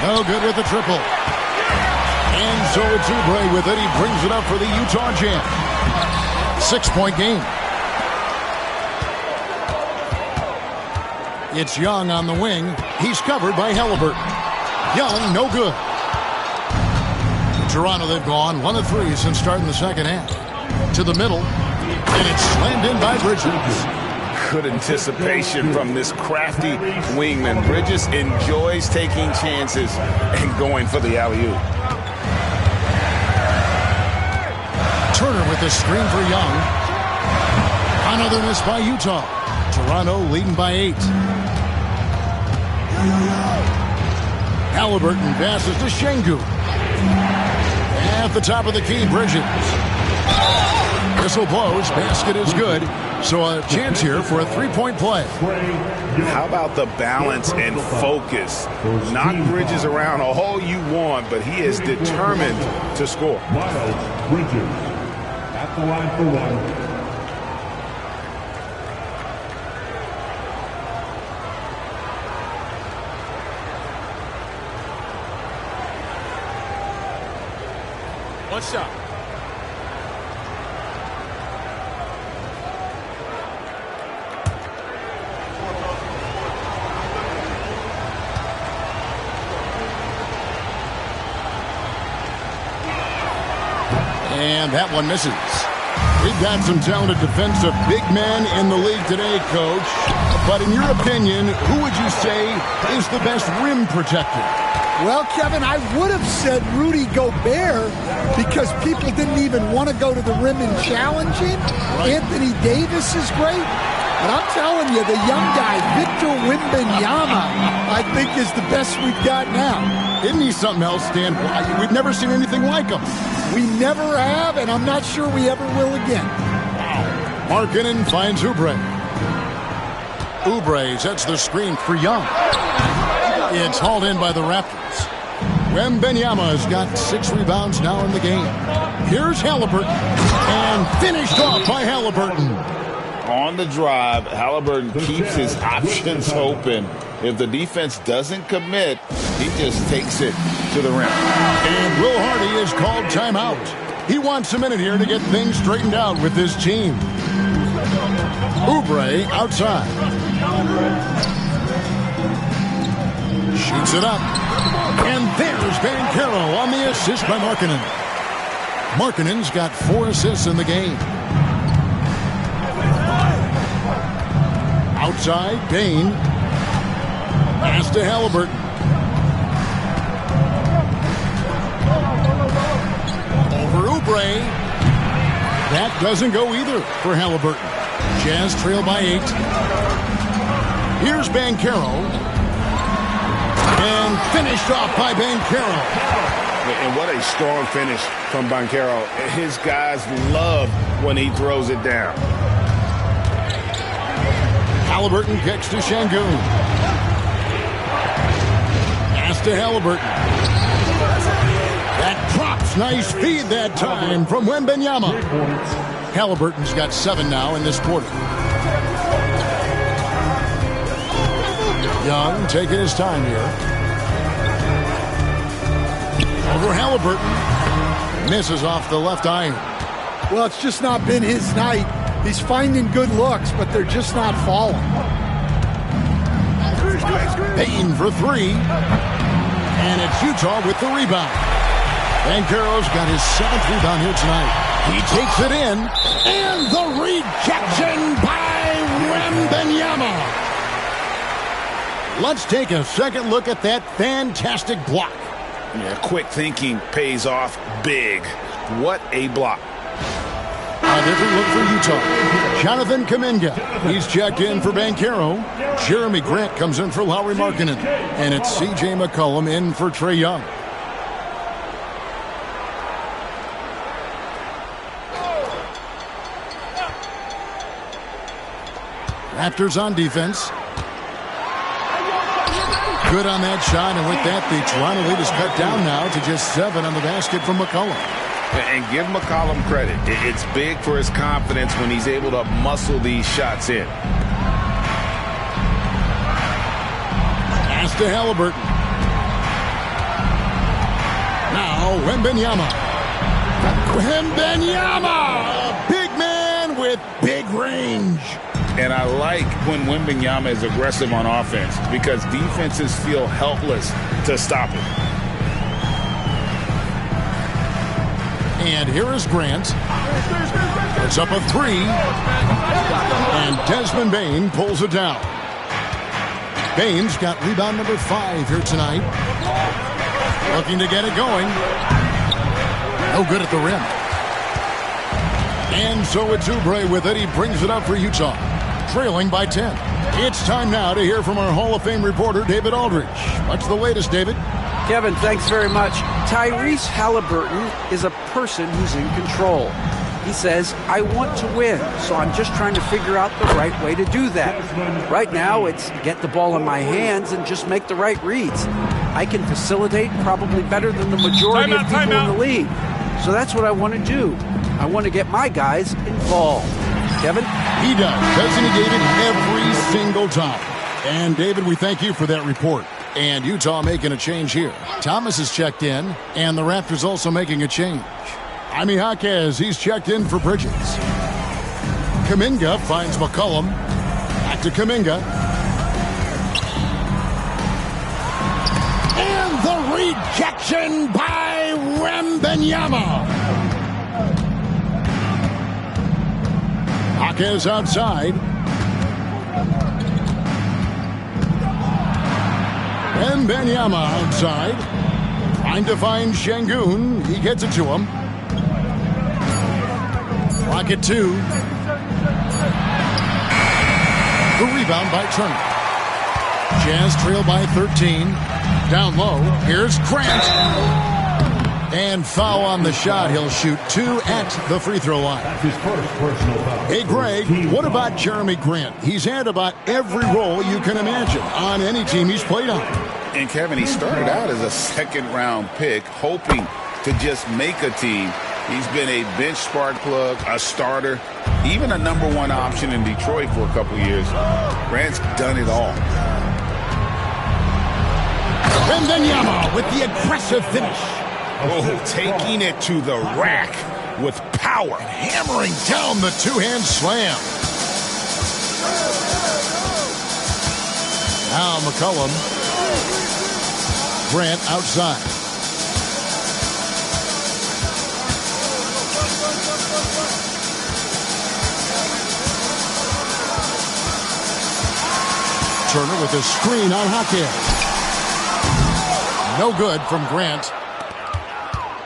No good with the triple. And so it's Oubre with it. He brings it up for the Utah Jazz. 6-point game. It's Young on the wing. He's covered by Halliburton. Young, no good. Toronto, they've gone 1 of 3 since starting the second half. To the middle, and it's slammed in by Bridges. Good anticipation from this crafty wingman. Bridges enjoys taking chances and going for the alley-oop. Turner with the screen for Young. Another miss by Utah. Toronto leading by 8. Halliburton passes to Şengün. At the top of the key, Bridges. Whistle blows. Basket is good. So a chance here for a three-point play. How about the balance and focus? Knock Bridges around all you want, but he is determined to score. Miles Bridges at the line for 1. One shot. And that one misses. We've got some talented defensive big men in the league today, Coach. But in your opinion, who would you say is the best rim protector? Well, Kevin, I would have said Rudy Gobert because people didn't even want to go to the rim and challenge him. Right. Anthony Davis is great. But I'm telling you, the young guy, Victor Wembanyama, I think is the best we've got now. Isn't he something else, Dan? We've never seen anything like him. We never have, and I'm not sure we ever will again. Markkanen finds Oubre. Oubre sets the screen for Young. It's hauled in by the Raptors. Wembanyama's got 6 rebounds now in the game. Here's Halliburton. And finished off by Halliburton. On the drive, Halliburton keeps his options open. If the defense doesn't commit, he just takes it to the rim. And Will Hardy is called timeout. He wants a minute here to get things straightened out with his team. Oubre outside. Shoots it up. And there's Banchero on the assist by Markkanen. Markkanen's got 4 assists in the game. Outside, Bane. Pass to Halliburton. Over Oubre. That doesn't go either for Halliburton. Jazz trail by 8. Here's Banchero. And finished off by Banchero. And what a strong finish from Banchero. His guys love when he throws it down. Halliburton kicks to Şengün. Pass to Halliburton. That drops. Nice feed that time from Wembanyama. Halliburton's got 7 now in this quarter. Young taking his time here. Over Halliburton. Misses off the left iron. Well, it's just not been his night. He's finding good looks, but they're just not falling. Payton for 3. And it's Utah with the rebound. Banchero's got his 7th rebound here tonight. He takes it in. And the rejection by Wembanyama. Let's take a second look at that fantastic block. Yeah, quick thinking pays off big. What a block. A different look for Utah. Jonathan Kuminga. He's checked in for Banchero. Jeremy Grant comes in for Lauri Markkanen. And it's C.J. McCollum in for Trae Young. Raptors on defense. Good on that shot, and with that, the Toronto lead is cut down now to just 7 on the basket from McCollum. And give McCollum credit. It's big for his confidence when he's able to muscle these shots in. Pass to Halliburton. Now, Wembanyama. Wembanyama! A big man with big range. And I like when Wembanyama is aggressive on offense because defenses feel helpless to stop it. And here is Grant. It's up a 3. And Desmond Bane pulls it down. Bane's got rebound number 5 here tonight. Looking to get it going. No good at the rim. And so it's Oubre with it. He brings it up for Utah, trailing by 10. It's time now to hear from our Hall of Fame reporter, David Aldridge. What's the latest, David? Kevin, thanks very much. Tyrese Halliburton is a person who's in control. He says, I want to win, so I'm just trying to figure out the right way to do that. Right now, it's get the ball in my hands and just make the right reads. I can facilitate probably better than the majority of people in the league. So that's what I want to do. I want to get my guys involved. Kevin? He does. Doesn't he, David? Every single time. And, David, we thank you for that report. And Utah making a change here. Thomas has checked in, and the Raptors also making a change. Jaime Jaquez, he's checked in for Bridges. Kuminga finds McCollum. Back to Kuminga. And the rejection by Wembanyama. Jaquez outside. Wembanyama outside. Trying to find Şengün. He gets it to him. Rocket 2. The rebound by Turner. Jazz trail by 13. Down low. Here's Grant. And foul on the shot. He'll shoot 2 at the free throw line. That's his first personal foul. Hey, Greg, what about Jeremy Grant? He's had about every role you can imagine on any team he's played on. And, Kevin, he started out as a second-round pick, hoping to just make a team. He's been a bench spark plug, a starter, even a #1 option in Detroit for a couple years. Grant's done it all. Wembanyama with the aggressive finish. Oh, taking it to the rack with power. Hammering down the two-hand slam. Now McCollum. Grant outside. Turner with a screen on Jaquez. No good from Grant.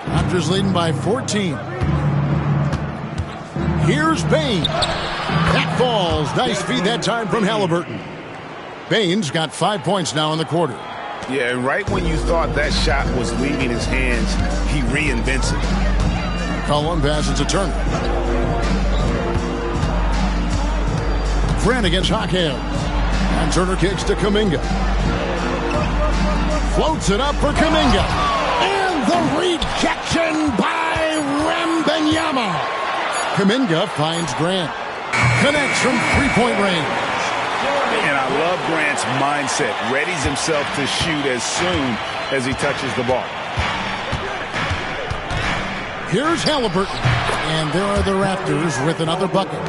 Raptors leading by 14. Here's Bane. That falls. Nice feed that time from Halliburton. Bane's got 5 points now in the quarter. Yeah, and right when you thought that shot was leaving his hands, he reinvents it. Cullen passes to Turner. Grant against Jaquez. And Turner kicks to Kuminga. Floats it up for Kuminga. And the rejection by Wembanyama. Kuminga finds Grant. Connects from three-point range. And I love Grant's mindset. Readies himself to shoot as soon as he touches the ball. Here's Halliburton. And there are the Raptors with another bucket.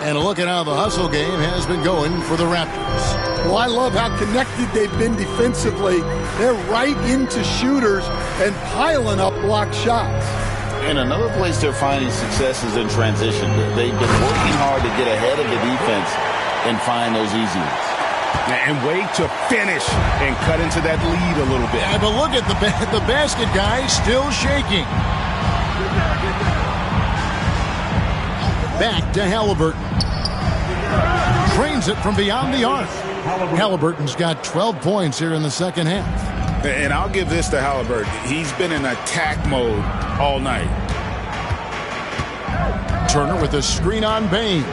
And a look at how the hustle game has been going for the Raptors. Well, I love how connected they've been defensively. They're right into shooters and piling up block shots. And another place they're finding success is in transition. They've been working hard to get ahead of the defense and find those easy ones. And wait to finish and cut into that lead a little bit. Yeah, but look at the basket guy still shaking. Back to Halliburton. Trains it from beyond the arc. Halliburton's got 12 points here in the second half. And I'll give this to Halliburton. He's been in attack mode all night. Turner with a screen on Bane.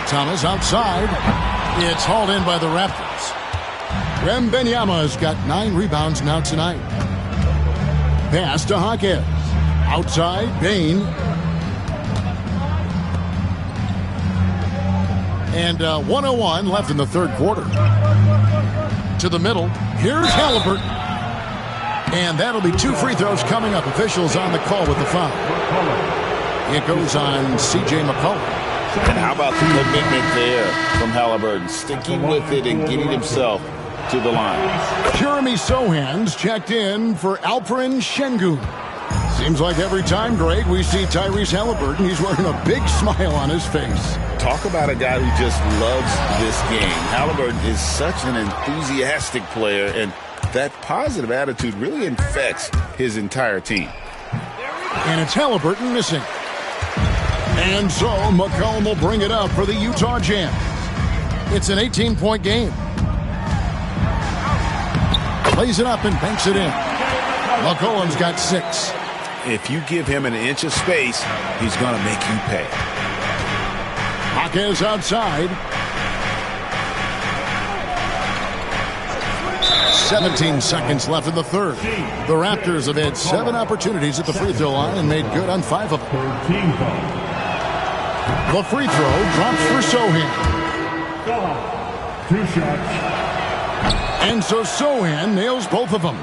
Thomas outside. It's hauled in by the Raptors. Wembanyama's got 9 rebounds now tonight. Pass to Jaquez. Outside, Bane. And 1:01 left in the third quarter. To the middle. Here's Halliburton. And that'll be 2 free throws coming up. Officials on the call with the foul. It goes on C.J. McCollum. And how about the commitment there from Halliburton, sticking with it and getting himself to the line. Jeremy Sohan's checked in for Alperen Şengün. Seems like every time, Greg, we see Tyrese Halliburton, he's wearing a big smile on his face. Talk about a guy who just loves this game. Halliburton is such an enthusiastic player, and that positive attitude really infects his entire team. And it's Halliburton missing. And so McCollum will bring it up for the Utah Jazz. It's an 18-point game. Plays it up and banks it in. McCollum's got 6. If you give him an inch of space, he's going to make you pay. Jaquez outside. 17 seconds left in the third. The Raptors have had 7 opportunities at the free throw line and made good on 5 of them. The free throw drops for Sohan. 2 shots. And so Sohan nails both of them.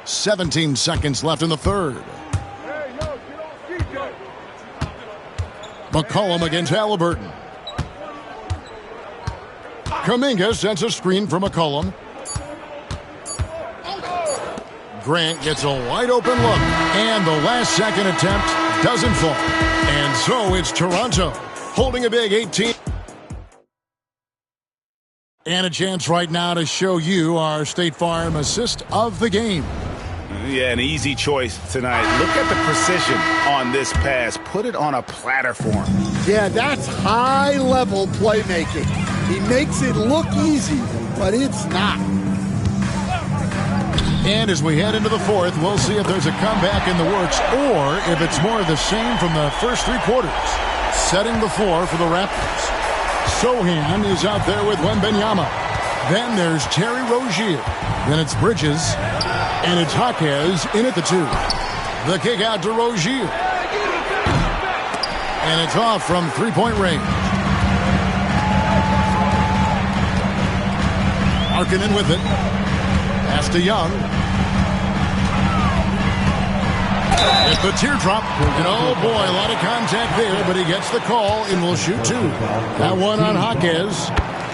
17 seconds left in the third. McCollum against Halliburton. Kuminga sends a screen for McCollum. Grant gets a wide open look, and the last second attempt doesn't fall. And so it's Toronto holding a big 18. And a chance right now to show you our State Farm assist of the game. Yeah, an easy choice tonight. Look at the precision on this pass. Put it on a platter for him. Yeah, that's high-level playmaking. He makes it look easy, but it's not. And as we head into the fourth, we'll see if there's a comeback in the works or if it's more of the same from the first 3 quarters. Setting the floor for the Raptors. Sohan is out there with Wembanyama. Then there's Terry Rozier. Then it's Bridges. And it's Jaquez in at the 2. The kick out to Rozier. And it's off from 3-point range. Markkanen with it. Pass to Young. It's the teardrop. And oh boy, a lot of contact there, but he gets the call and will shoot 2. That one on Jaquez.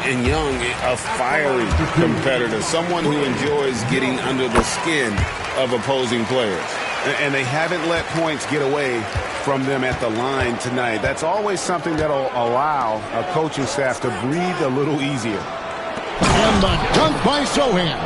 And Young, a fiery competitor, someone who enjoys getting under the skin of opposing players. And they haven't let points get away from them at the line tonight. That's always something that will allow a coaching staff to breathe a little easier. And the dunk by Sohan.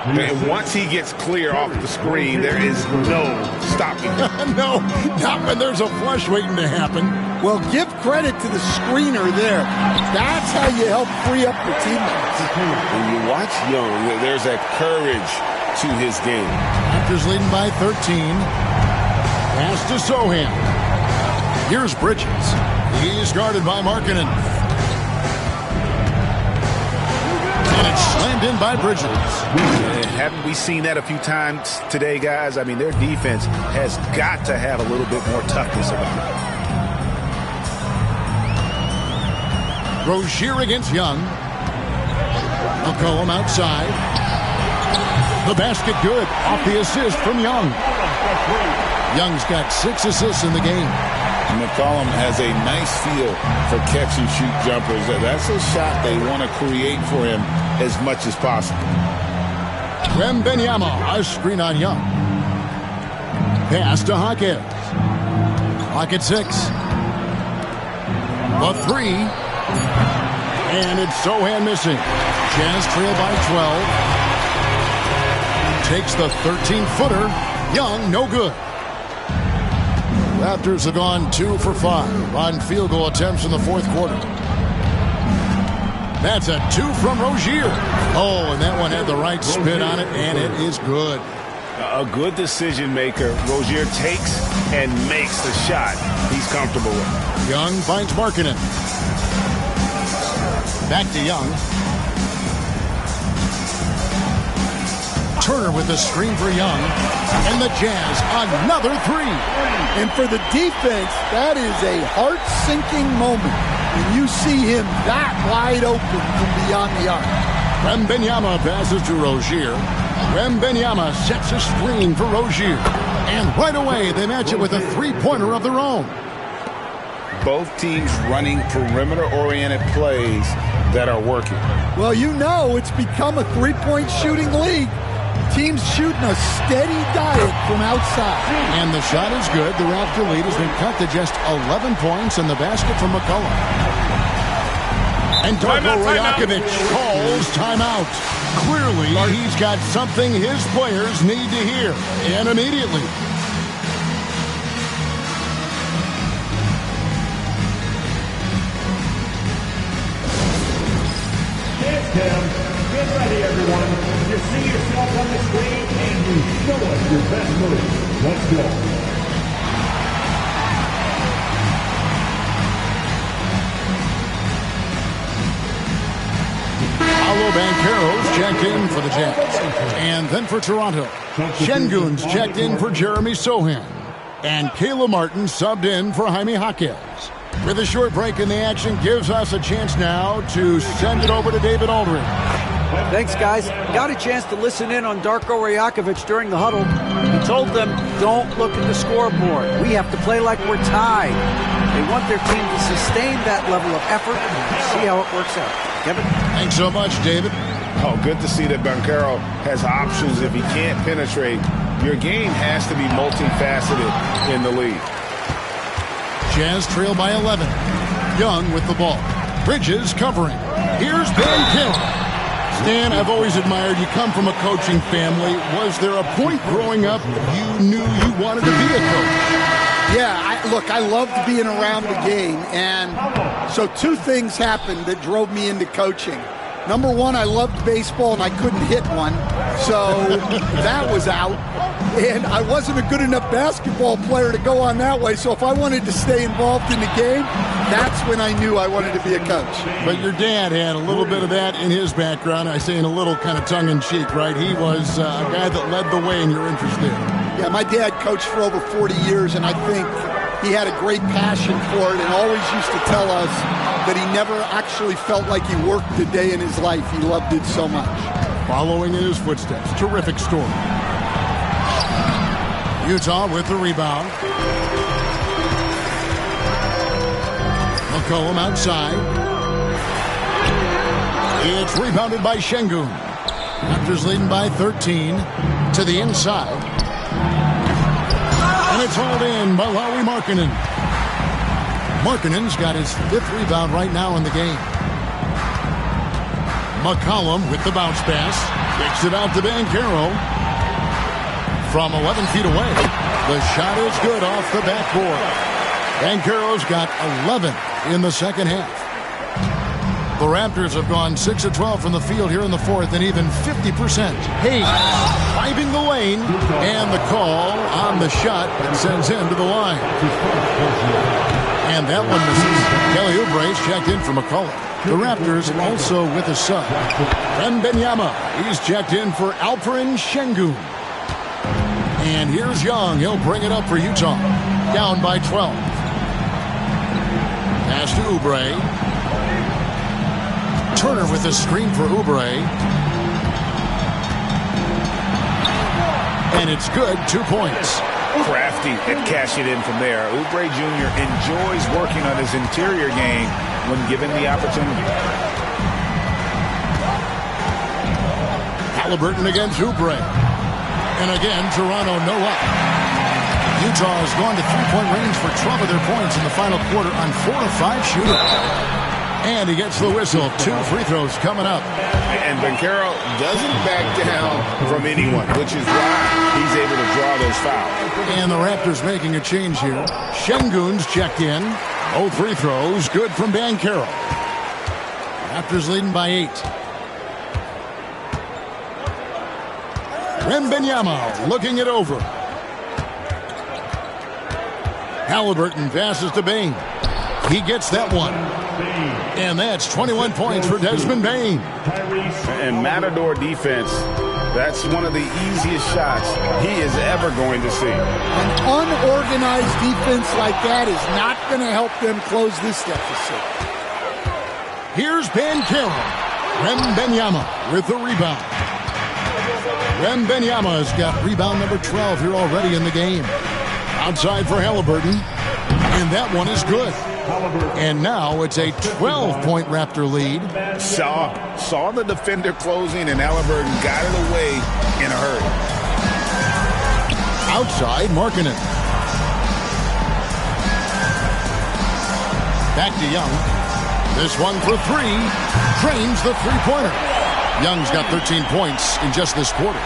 And once he gets clear off the screen, there is no stopping him. No, not when there's a flush waiting to happen. Well, give credit to the screener there. That's how you help free up your teammates. When you watch Young, there's a courage to his game. Raptors leading by 13. Pass to Sohan. Here's Bridges. He's guarded by Markkanen. And it's slammed in by Bridges. Haven't we seen that a few times today, guys? I mean, their defense has got to have a little bit more toughness about it. Rozier against Young. McCollum outside. The basket good. Off the assist from Young. Young's got 6 assists in the game. McCollum has a nice feel for catch-and-shoot jumpers. That's a shot they want to create for him as much as possible. Wembanyama, a screen on Young. Pass to Jaquez. Clock at 6. The 3. And it's Sohan missing. Jazz trail by 12. Takes the 13-footer. Young, no good. Raptors have gone 2 for 5 on field goal attempts in the fourth quarter. That's a 2 from Rozier. Oh, and that one had the right spin on it, and it is good. A good decision maker. Rozier takes and makes the shot he's comfortable with. Young finds Markkanen. Back to Young. Turner with the screen for Young. And the Jazz, another 3. And for the defense, that is a heart-sinking moment when you see him that wide open from beyond the arc. Wembanyama passes to Rozier. Wembanyama sets a screen for Rozier. And right away, they match it with a 3-pointer of their own. both teams running perimeter-oriented plays that are working. Well, you know it's become a three-point shooting league. Teams shooting a steady diet from outside. And the shot is good. The Raptor lead has been cut to just 11 points, and the basket from McCollum. And Darko Rajakovic calls timeout. Clearly, he's got something his players need to hear, and immediately. Get ready, everyone. You see yourself on the screen, and you show us your best move. Let's go. Paolo Banchero's checked in for the Jazz. And then for Toronto, Şengün's checked in for Jeremy Sohan. And Caleb Martin subbed in for Jaime Jaquez. With a short break in the action, gives us a chance now to send it over to David Aldridge. Thanks, guys. Got a chance to listen in on Darko Rajakovic during the huddle. He told them, don't look at the scoreboard. We have to play like we're tied. They want their team to sustain that level of effort and see how it works out. Kevin? Thanks so much, David. Oh, good to see that Banchero has options if he can't penetrate. Your game has to be multifaceted in the league. Jazz trail by 11. Young with the ball. Bridges covering. Here's Banchero. Stan, I've always admired you. Come from a coaching family. Was there a point growing up you knew you wanted to be a coach? Yeah, look, I loved being around the game. And so two things happened that drove me into coaching. Number one, I loved baseball and I couldn't hit one. So that was out. And I wasn't a good enough basketball player to go on that way. So if I wanted to stay involved in the game, that's when I knew I wanted to be a coach. But your dad had a little bit of that in his background. I say in a little kind of tongue-in-cheek, right? He was a guy that led the way in your interest there. Yeah, my dad coached for over 40 years, and I think he had a great passion for it and always used to tell us that he never actually felt like he worked a day in his life. He loved it so much. Following in his footsteps, terrific story. Utah with the rebound. McCollum outside. It's rebounded by Şengün. Raptors leading by 13 to the inside. And it's hauled in by Lauri Markkanen. Markkanen's got his 5th rebound right now in the game. McCollum with the bounce pass. Kicks it out to Banchero. From 11 feet away. The shot is good off the backboard. Banchero's got 11 in the second half. The Raptors have gone 6 of 12 from the field here in the fourth and even 50%. Hayes driving the lane and the call on the shot that sends him to the line. And that one misses. Kelly Oubre's checked in for McCollum. The Raptors also with a sub. Wembanyama, he's checked in for Alperen Şengün. And here's Young. He'll bring it up for Utah. Down by 12. Pass to Oubre. Turner with a screen for Oubre. And it's good. 2 points. Crafty at cash it in from there. Oubre Jr. enjoys working on his interior game when given the opportunity. Haliburton against Oubre. And again, Toronto no up. Utah has gone to three-point range for 12 of their points in the final quarter on 4 of 5 shooting. And he gets the whistle. 2 free throws coming up. And Banchero doesn't back down from anyone, which is why he's able to draw those fouls. And the Raptors making a change here. Şengün's checked in. 0 free throws. Good from Banchero. Raptors leading by 8. Wembanyama looking it over. Haliburton passes to Bane. He gets that one. And that's 21 points for Desmond Bane. And Matador defense, that's one of the easiest shots he is ever going to see. An unorganized defense like that is not going to help them close this deficit. Here's Banchero. Wembanyama with the rebound. Wembanyama's got rebound number 12 here already in the game. Outside for Haliburton. And that one is good. And now it's a 12-point Raptor lead. Saw the defender closing, and Halliburton got it away in a hurry. Outside, Markkanen. Back to Young. This one for three. Drains the three-pointer. Young's got 13 points in just this quarter.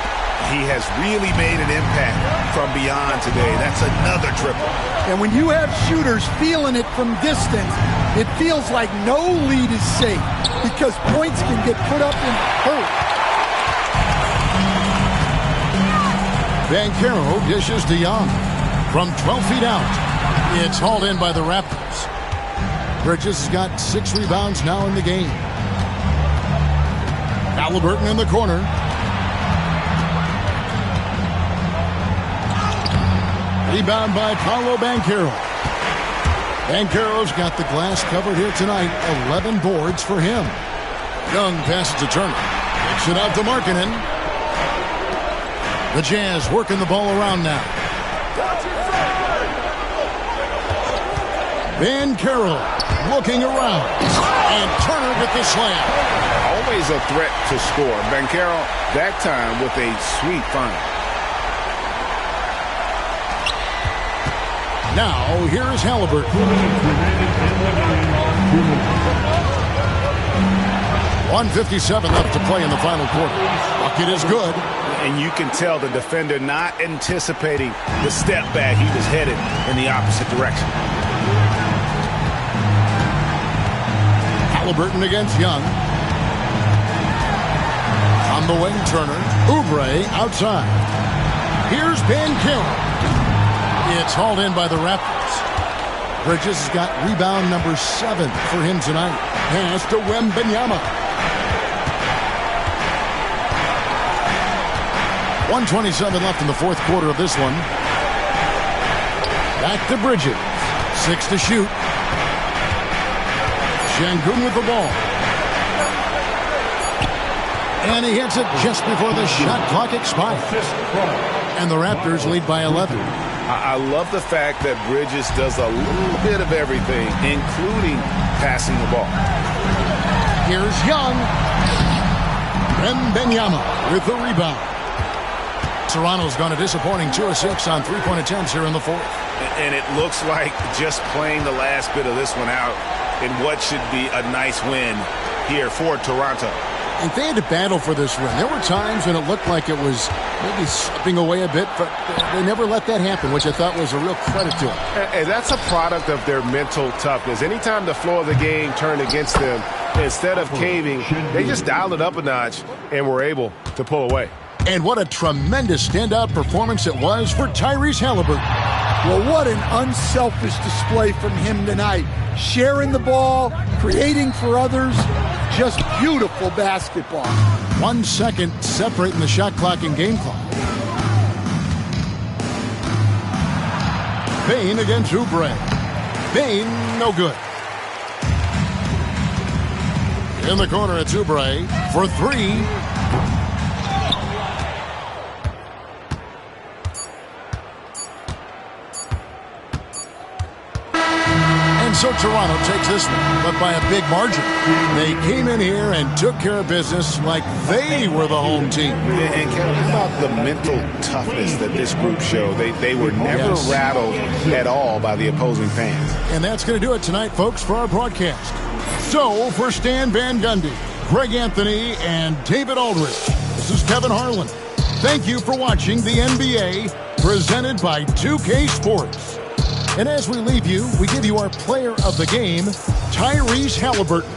He has really made an impact from beyond today. That's another triple. And when you have shooters feeling it from distance, it feels like no lead is safe because points can get put up in hurry. Banchero dishes to Young. From 12 feet out, it's hauled in by the Raptors. Bridges has got 6 rebounds now in the game. Halliburton in the corner. Rebound by Paolo Banchero. Banchero's got the glass covered here tonight. 11 boards for him. Young passes to Turner. Kicks it out to Markkanen. The Jazz working the ball around now. Banchero looking around. And Turner with the slam. Always a threat to score. Banchero, that time with a sweet find. Now, here is Halliburton. 1:57 left to play in the final quarter. Bucket is good. And you can tell the defender not anticipating the step back. He was headed in the opposite direction. Halliburton against Young. On the wing, Turner. Oubre outside. Here's Banchero. It's hauled in by the Raptors. Bridges has got rebound number 7 for him tonight. Pass to Wembanyama. 1:27 left in the fourth quarter of this one. Back to Bridges. 6 to shoot. Şengün with the ball. And he hits it just before the shot clock expires. And the Raptors lead by 11. I love the fact that Bridges does a little bit of everything, including passing the ball. Here's Young. Wembanyama with the rebound. Toronto's gone a disappointing 2 of 6 on three-point attempts here in the fourth. And it looks like just playing the last bit of this one out in what should be a nice win here for Toronto. And they had to battle for this win. There were times when it looked like it was maybe slipping away a bit, but they never let that happen, which I thought was a real credit to them. And that's a product of their mental toughness. Anytime the flow of the game turned against them, instead of caving, they just dialed it up a notch and were able to pull away. And what a tremendous standout performance it was for Tyrese Halliburton. Well, what an unselfish display from him tonight. Sharing the ball, creating for others, just beautiful basketball. 1 second separating the shot clock and game clock. Bane against Oubre. Bane, no good. In the corner, it's Oubre for 3. So Toronto takes this one, but by a big margin. They came in here and took care of business like they were the home team. And Kevin, how about the mental toughness that this group showed? They were never rattled at all by the opposing fans. And that's going to do it tonight, folks, for our broadcast. So, for Stan Van Gundy, Greg Anthony, and David Aldridge, this is Kevin Harlan. Thank you for watching the NBA, presented by 2K Sports. And as we leave you, we give you our player of the game, Tyrese Halliburton.